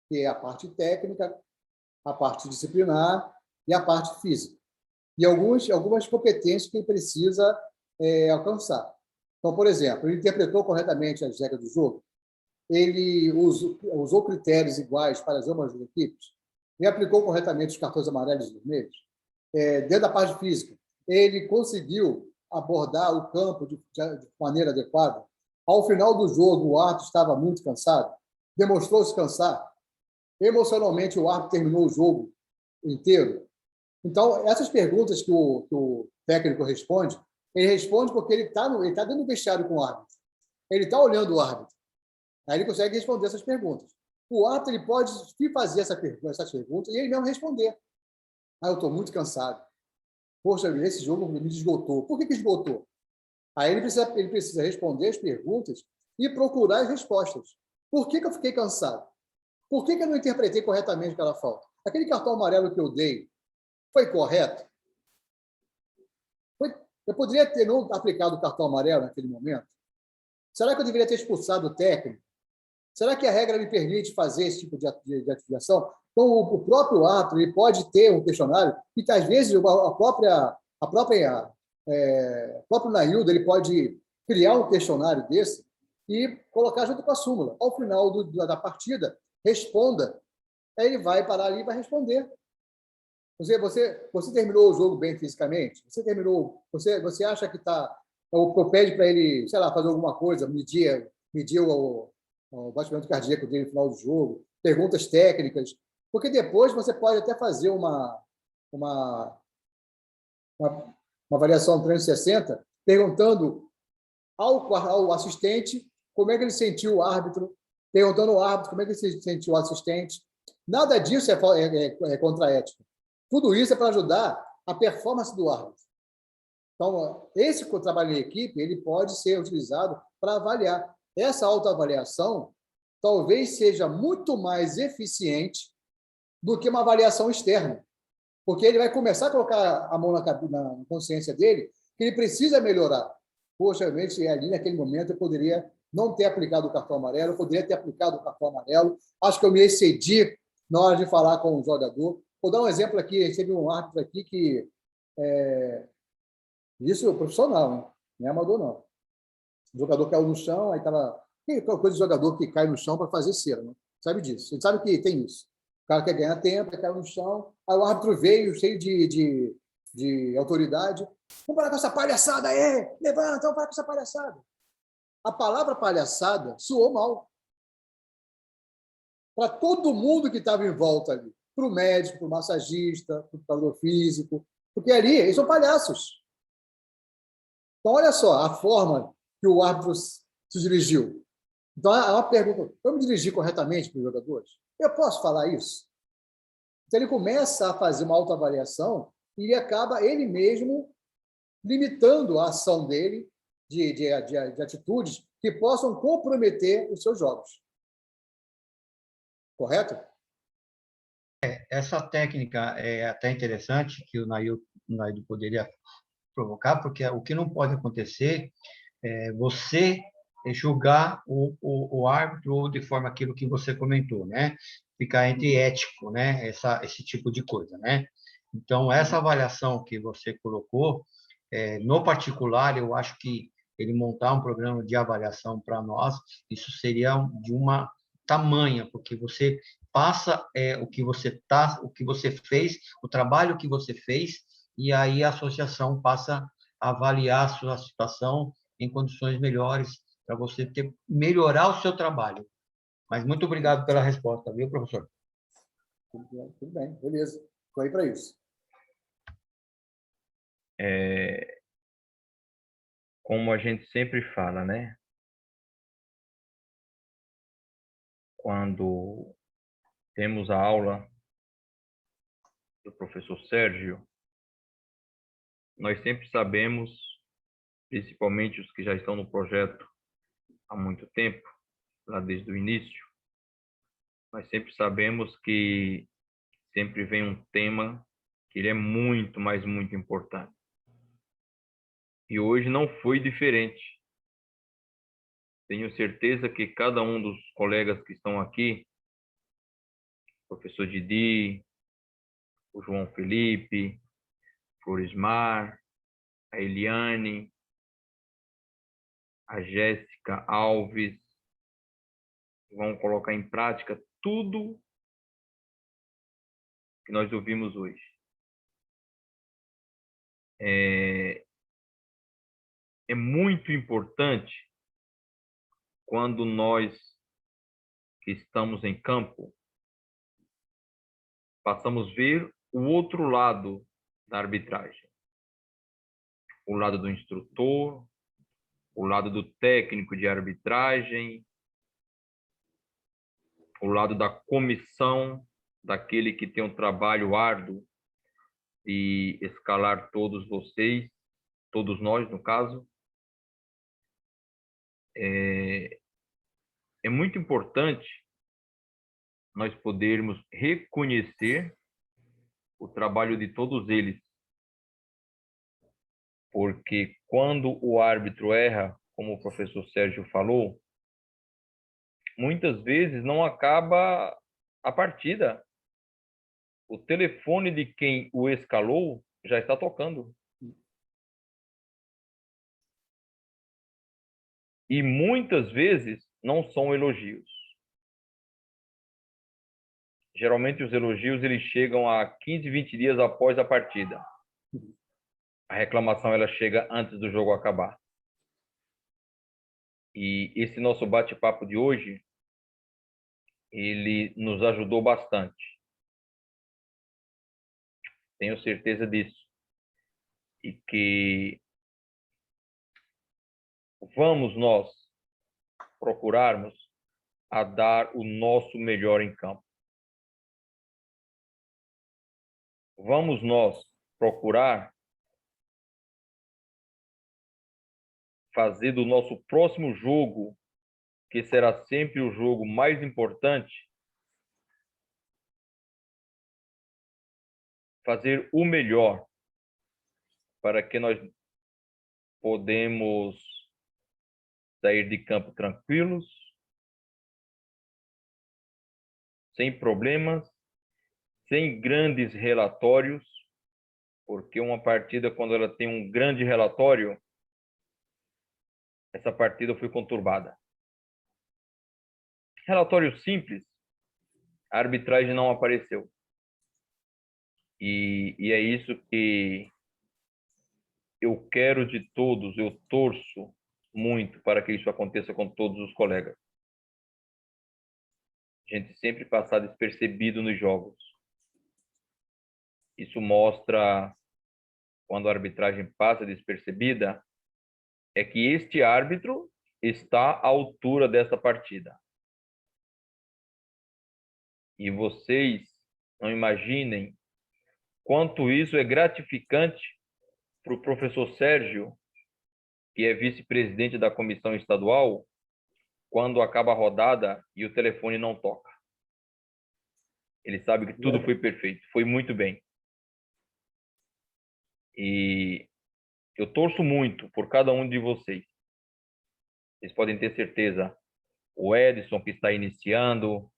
que é a parte técnica, a parte disciplinar e a parte física. E algumas competências que ele precisa alcançar. Então, por exemplo, ele interpretou corretamente as regras do jogo, ele usou critérios iguais para as ambas as equipes, ele aplicou corretamente os cartões amarelos e vermelhos. Dentro da parte física, ele conseguiu abordar o campo de maneira adequada. Ao final do jogo, o árbitro estava muito cansado, demonstrou se cansar. Emocionalmente, o árbitro terminou o jogo inteiro. Então, essas perguntas que o técnico responde, ele responde porque ele está dentro do vestiário com o árbitro. Ele está olhando o árbitro. Aí ele consegue responder essas perguntas. O árbitro ele pode fazer essas perguntas e ele mesmo responder. Eu estou muito cansado. Poxa, esse jogo me esgotou. Por que esgotou? Aí ele precisa responder as perguntas e procurar as respostas. Por que eu fiquei cansado? Por que eu não interpretei corretamente aquela falta? Aquele cartão amarelo que eu dei foi correto? Eu poderia ter não aplicado o cartão amarelo naquele momento? Será que eu deveria ter expulsado o técnico? Será que a regra me permite fazer esse tipo de ativação? Então, o próprio árbitro ele pode ter um questionário e, às vezes, o próprio Naildo ele pode criar um questionário desse e colocar junto com a súmula. Ao final da partida, responda. Aí ele vai parar ali e vai responder. Você terminou o jogo bem fisicamente? Você acha que está... Ou pede para ele, sei lá, fazer alguma coisa, medir o batimento cardíaco dele no final do jogo, perguntas técnicas, porque depois você pode até fazer uma avaliação 360, perguntando ao assistente como é que ele sentiu o árbitro, perguntando ao árbitro como é que ele sentiu o assistente. Nada disso é contra a ética. Tudo isso é para ajudar a performance do árbitro. Então, esse trabalho em equipe ele pode ser utilizado para avaliar. Essa autoavaliação talvez seja muito mais eficiente do que uma avaliação externa, porque ele vai começar a colocar a mão na consciência dele que ele precisa melhorar. Poxa, ali naquele momento eu poderia não ter aplicado o cartão amarelo, eu poderia ter aplicado o cartão amarelo, acho que eu me excedi na hora de falar com o jogador. Vou dar um exemplo aqui, a gente teve um árbitro aqui que... Isso é profissional, né? Não é amador, não. O jogador caiu no chão, aí estava... Aquela coisa de jogador que cai no chão para fazer cera, né? Sabe disso. A gente sabe que tem isso. O cara quer ganhar tempo, caiu no chão, aí o árbitro veio cheio de autoridade. Vamos parar com essa palhaçada aí! Levanta, vamos parar com essa palhaçada. A palavra palhaçada soou mal. Para todo mundo que estava em volta ali. Para o médico, para o massagista, para o preparador físico. Porque ali, eles são palhaços. Então, olha só a forma que o árbitro se dirigiu. Então, há uma pergunta: eu me dirigi corretamente para os jogadores? Eu posso falar isso? Então, ele começa a fazer uma autoavaliação e ele acaba, ele mesmo, limitando a ação dele de atitudes que possam comprometer os seus jogos. Correto? Essa técnica é até interessante, que o Naildo poderia provocar, porque o que não pode acontecer é você julgar o árbitro ou de forma aquilo que você comentou, né? Ficar entre ético, né? Esse tipo de coisa, né? Então, essa avaliação que você colocou, no particular, eu acho que ele montar um programa de avaliação para nós, isso seria de uma tamanha, porque você passa o que você fez, o trabalho que você fez, e aí a associação passa a avaliar a sua situação em condições melhores para você melhorar o seu trabalho. Mas muito obrigado pela resposta, viu, professor? Tudo bem, beleza. Estou aí para isso. Como a gente sempre fala, né? Quando temos a aula do professor Sérgio, nós sempre sabemos, principalmente os que já estão no projeto há muito tempo, lá desde o início, nós sempre sabemos que sempre vem um tema que ele é muito, mas muito importante. E hoje não foi diferente. Tenho certeza que cada um dos colegas que estão aqui, o professor Didi, o João Felipe, Florismar, a Eliane, a Jéssica Alves, vão colocar em prática tudo que nós ouvimos hoje. É muito importante quando nós que estamos em campo passamos a ver o outro lado da arbitragem. O lado do instrutor, o lado do técnico de arbitragem, o lado da comissão, daquele que tem um trabalho árduo de escalar todos vocês, todos nós, no caso. É muito importante nós podermos reconhecer o trabalho de todos eles, porque quando o árbitro erra, como o professor Sérgio falou, muitas vezes não acaba a partida. O telefone de quem o escalou já está tocando. E muitas vezes não são elogios. Geralmente os elogios eles chegam a 15, 20 dias após a partida. A reclamação ela chega antes do jogo acabar. E esse nosso bate-papo de hoje, ele nos ajudou bastante. Tenho certeza disso. E que vamos nós procurarmos a dar o nosso melhor em campo. Vamos nós procurar fazer do nosso próximo jogo, que será sempre o jogo mais importante, fazer o melhor para que nós podemos sair de campo tranquilos, sem problemas, sem grandes relatórios, porque uma partida, quando ela tem um grande relatório, essa partida foi conturbada. Relatório simples, a arbitragem não apareceu. E é isso que eu quero de todos, eu torço muito para que isso aconteça com todos os colegas. A gente sempre passar despercebido nos jogos. Isso mostra, quando a arbitragem passa despercebida, é que este árbitro está à altura dessa partida. E vocês não imaginem quanto isso é gratificante para o professor Sérgio, que é vice-presidente da comissão estadual, quando acaba a rodada e o telefone não toca. Ele sabe que tudo foi perfeito, foi muito bem. E eu torço muito por cada um de vocês. Vocês podem ter certeza. O Edson, que está iniciando,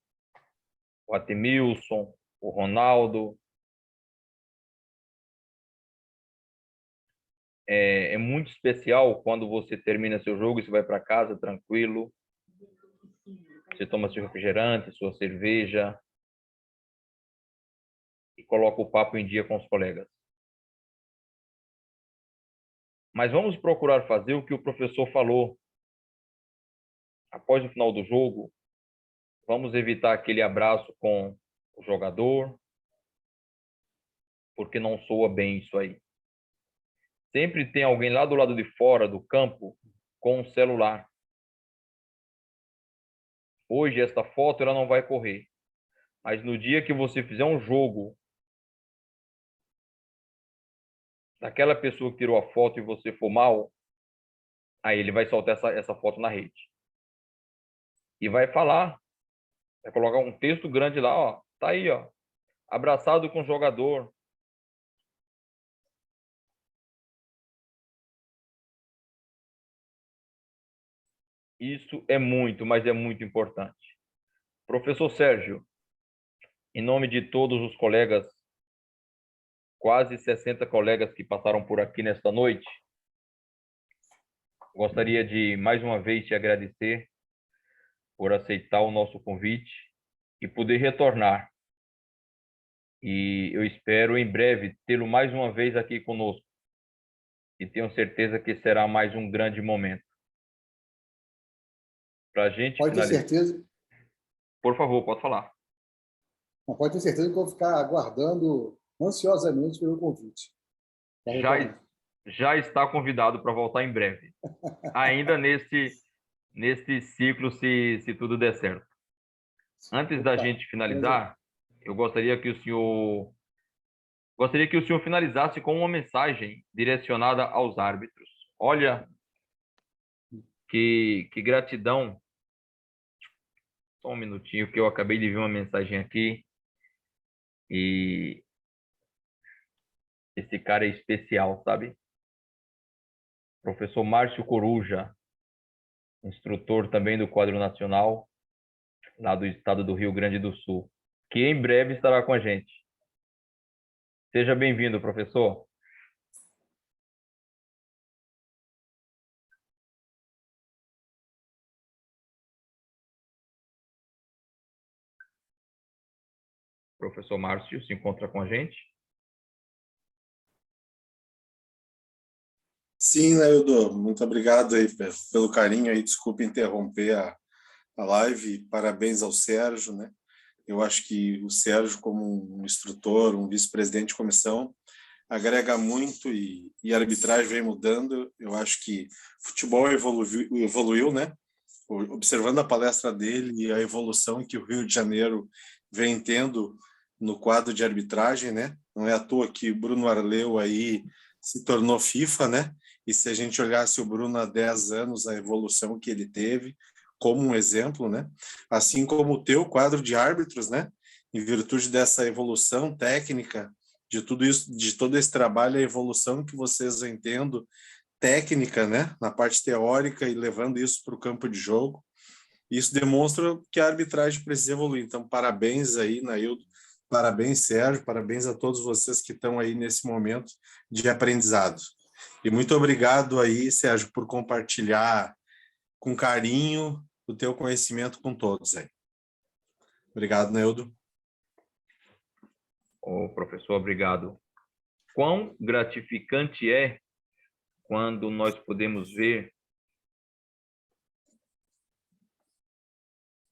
o Atemilson, o Ronaldo. É muito especial quando você termina seu jogo e você vai para casa tranquilo. Você toma seu refrigerante, sua cerveja e coloca o papo em dia com os colegas. Mas vamos procurar fazer o que o professor falou. Após o final do jogo, vamos evitar aquele abraço com o jogador, porque não soa bem isso aí. Sempre tem alguém lá do lado de fora do campo com um celular. Hoje esta foto ela não vai correr, mas no dia que você fizer um jogo daquela pessoa que tirou a foto e você for mal, aí ele vai soltar essa foto na rede. E vai falar, vai colocar um texto grande lá, ó, tá aí, ó, abraçado com o jogador. Isso é muito, mas é muito importante. Professor Sérgio, em nome de todos os colegas, quase 60 colegas que passaram por aqui nesta noite, gostaria de mais uma vez te agradecer por aceitar o nosso convite e poder retornar. E eu espero em breve tê-lo mais uma vez aqui conosco. E tenho certeza que será mais um grande momento. Para a gente Pode ter finalizar. certeza. Por favor, pode falar. Pode ter certeza que eu vou ficar aguardando ansiosamente pelo convite. Já está convidado para voltar em breve. Ainda neste ciclo, se tudo der certo. Antes da gente finalizar, eu gostaria que o senhor finalizasse com uma mensagem direcionada aos árbitros. Olha, que gratidão. Só um minutinho, que eu acabei de ver uma mensagem aqui. E esse cara é especial, sabe? Professor Márcio Coruja, instrutor também do quadro nacional, lá do estado do Rio Grande do Sul, que em breve estará com a gente. Seja bem-vindo, professor. Professor Márcio se encontra com a gente. Sim, Naildo, muito obrigado aí pelo carinho aí, desculpe interromper a live, parabéns ao Sérgio, né? Eu acho que o Sérgio, como um instrutor, um vice-presidente de comissão, agrega muito e a arbitragem vem mudando. Eu acho que o futebol evoluiu, né? Observando a palestra dele e a evolução que o Rio de Janeiro vem tendo no quadro de arbitragem, né? Não é à toa que o Bruno Arleu aí se tornou FIFA, né? E se a gente olhasse o Bruno há 10 anos, a evolução que ele teve, como um exemplo, né? Assim como o teu quadro de árbitros, né? Em virtude dessa evolução técnica, de tudo isso, de todo esse trabalho, a evolução que vocês vêm tendo técnica, né? Na parte teórica e levando isso para o campo de jogo. Isso demonstra que a arbitragem precisa evoluir. Então, parabéns aí, Naildo. Parabéns, Sérgio. Parabéns a todos vocês que estão aí nesse momento de aprendizado. E muito obrigado aí, Sérgio, por compartilhar com carinho o teu conhecimento com todos aí. Obrigado, Naildo. Ô, professor, obrigado. Quão gratificante é quando nós podemos ver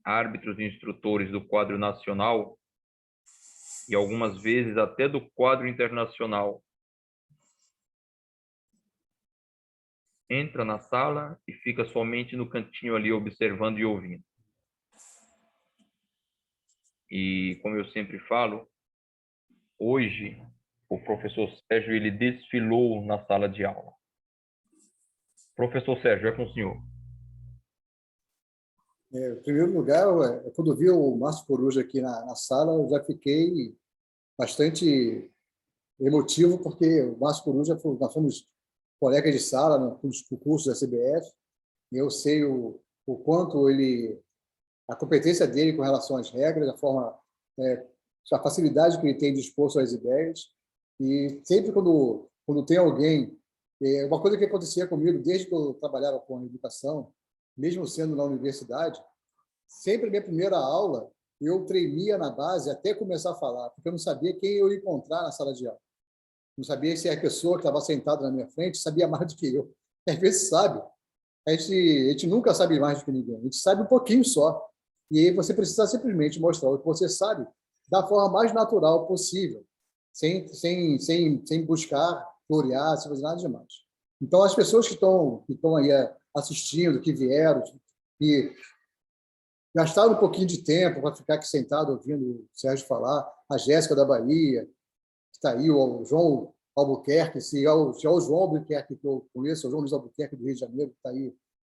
árbitros e instrutores do quadro nacional e algumas vezes até do quadro internacional entra na sala e fica somente no cantinho ali observando e ouvindo. E como eu sempre falo, hoje o professor Sérgio ele desfilou na sala de aula. Professor Sérgio, é com o senhor. Em primeiro lugar, quando eu vi o Márcio Coruja aqui na sala, eu já fiquei bastante emotivo, porque o Márcio Coruja, nós fomos colegas de sala nos cursos da CBF, e eu sei o quanto a competência dele com relação às regras, a facilidade que ele tem de expor suas ideias, e sempre quando tem alguém, uma coisa que acontecia comigo desde que eu trabalhava com educação, mesmo sendo na universidade, sempre minha primeira aula eu tremia na base até começar a falar, porque eu não sabia quem eu ia encontrar na sala de aula. Não sabia se a pessoa que estava sentada na minha frente sabia mais do que eu. Às vezes sabe. A gente nunca sabe mais do que ninguém. A gente sabe um pouquinho só. E aí você precisa simplesmente mostrar o que você sabe da forma mais natural possível, sem buscar florear, sem fazer nada demais. Então, as pessoas que estão aí assistindo, que vieram, que gastaram um pouquinho de tempo para ficar aqui sentado ouvindo o Sérgio falar, a Jéssica da Bahia, que está aí, o João Albuquerque, se é o João Albuquerque que eu conheço, o João Luiz Albuquerque do Rio de Janeiro, que está aí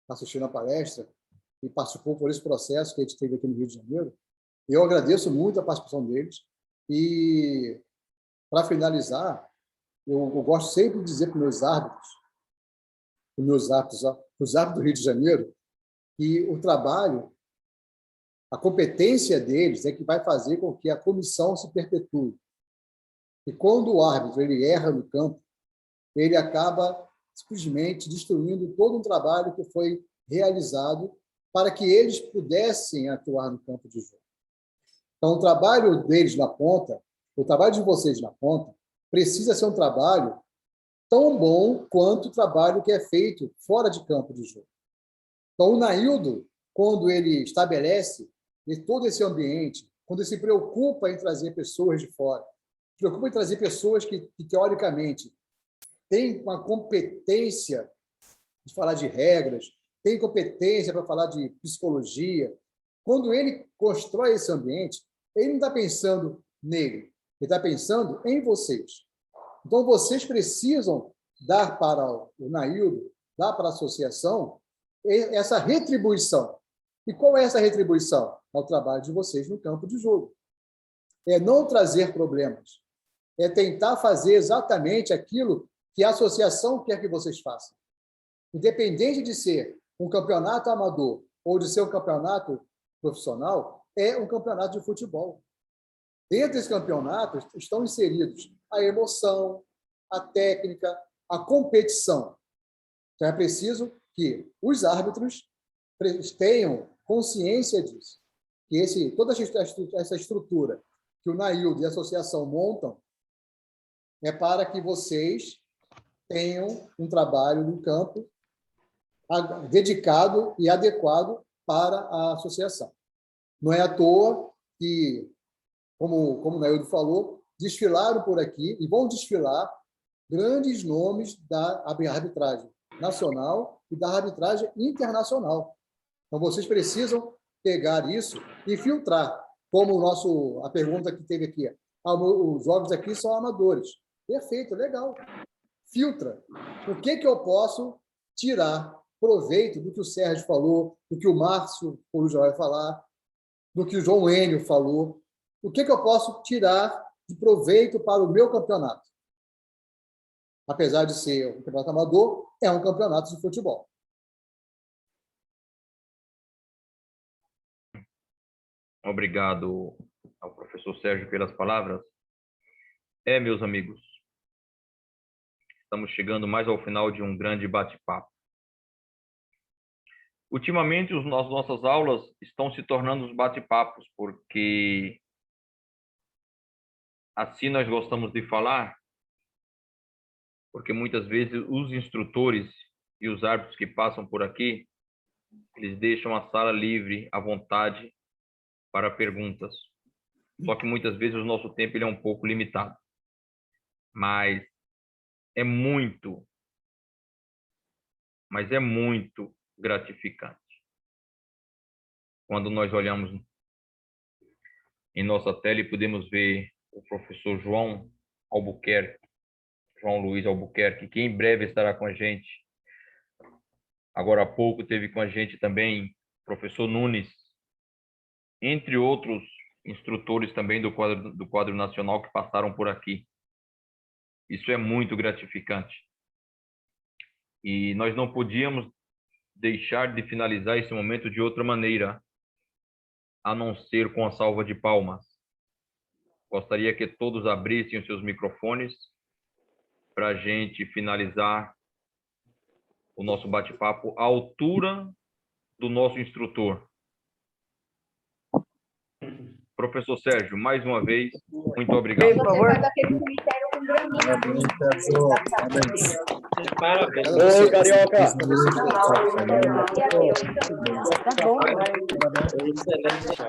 assistindo a palestra e participou por esse processo que a gente teve aqui no Rio de Janeiro. Eu agradeço muito a participação deles e, para finalizar, eu gosto sempre de dizer para os meus árbitros, os árbitros do Rio de Janeiro, que o trabalho, a competência deles é que vai fazer com que a comissão se perpetue. E quando o árbitro ele erra no campo, ele acaba simplesmente destruindo todo um trabalho que foi realizado para que eles pudessem atuar no campo de jogo. Então, o trabalho deles na ponta, o trabalho de vocês na ponta, precisa ser um trabalho tão bom quanto o trabalho que é feito fora de campo de jogo. Então, o Naildo, quando ele estabelece todo esse ambiente, quando ele se preocupa em trazer pessoas de fora, se preocupa em trazer pessoas que teoricamente, têm uma competência de falar de regras, têm competência para falar de psicologia, Quando ele constrói esse ambiente, ele não está pensando nele, ele está pensando em vocês. Então, vocês precisam dar para o Naildo, dar para a associação, essa retribuição. E qual é essa retribuição? É o trabalho de vocês no campo de jogo. É não trazer problemas. É tentar fazer exatamente aquilo que a associação quer que vocês façam. Independente de ser um campeonato amador ou de ser um campeonato profissional, é um campeonato de futebol. Dentro desse campeonato estão inseridos a emoção, a técnica, a competição. Então, é preciso que os árbitros tenham consciência disso, que toda essa estrutura que o Naildo e a associação montam é para que vocês tenham um trabalho no campo dedicado e adequado para a associação. Não é à toa que, como o Naildo falou, desfilaram por aqui e vão desfilar grandes nomes da arbitragem nacional e da arbitragem internacional. Então, vocês precisam pegar isso e filtrar, como a pergunta que teve aqui. Os jogos aqui são amadores. Perfeito, legal. Filtra. O que eu posso tirar proveito do que o Sérgio falou, do que o Márcio já vai falar, do que o João Enio falou? O que eu posso tirar de proveito para o meu campeonato? Apesar de ser um campeonato amador, é um campeonato de futebol. Obrigado ao professor Sérgio pelas palavras. Meus amigos, estamos chegando mais ao final de um grande bate-papo. Ultimamente, as nossas aulas estão se tornando os bate-papos, porque assim nós gostamos de falar, porque muitas vezes os instrutores e os árbitros que passam por aqui, eles deixam a sala livre, à vontade, para perguntas. Só que muitas vezes o nosso tempo ele é um pouco limitado. Mas é muito gratificante quando nós olhamos em nossa tela e podemos ver o professor João Luiz Albuquerque, que em breve estará com a gente. Agora há pouco teve com a gente também o professor Nunes, entre outros instrutores também do quadro nacional que passaram por aqui. Isso é muito gratificante. E nós não podíamos deixar de finalizar esse momento de outra maneira, a não ser com a salva de palmas. Gostaria que todos abrissem os seus microfones para a gente finalizar o nosso bate-papo à altura do nosso instrutor. Professor Sérgio, mais uma vez, muito obrigado. Por favor. Parabéns. Ô, Carioca! Tá bom. Excelente.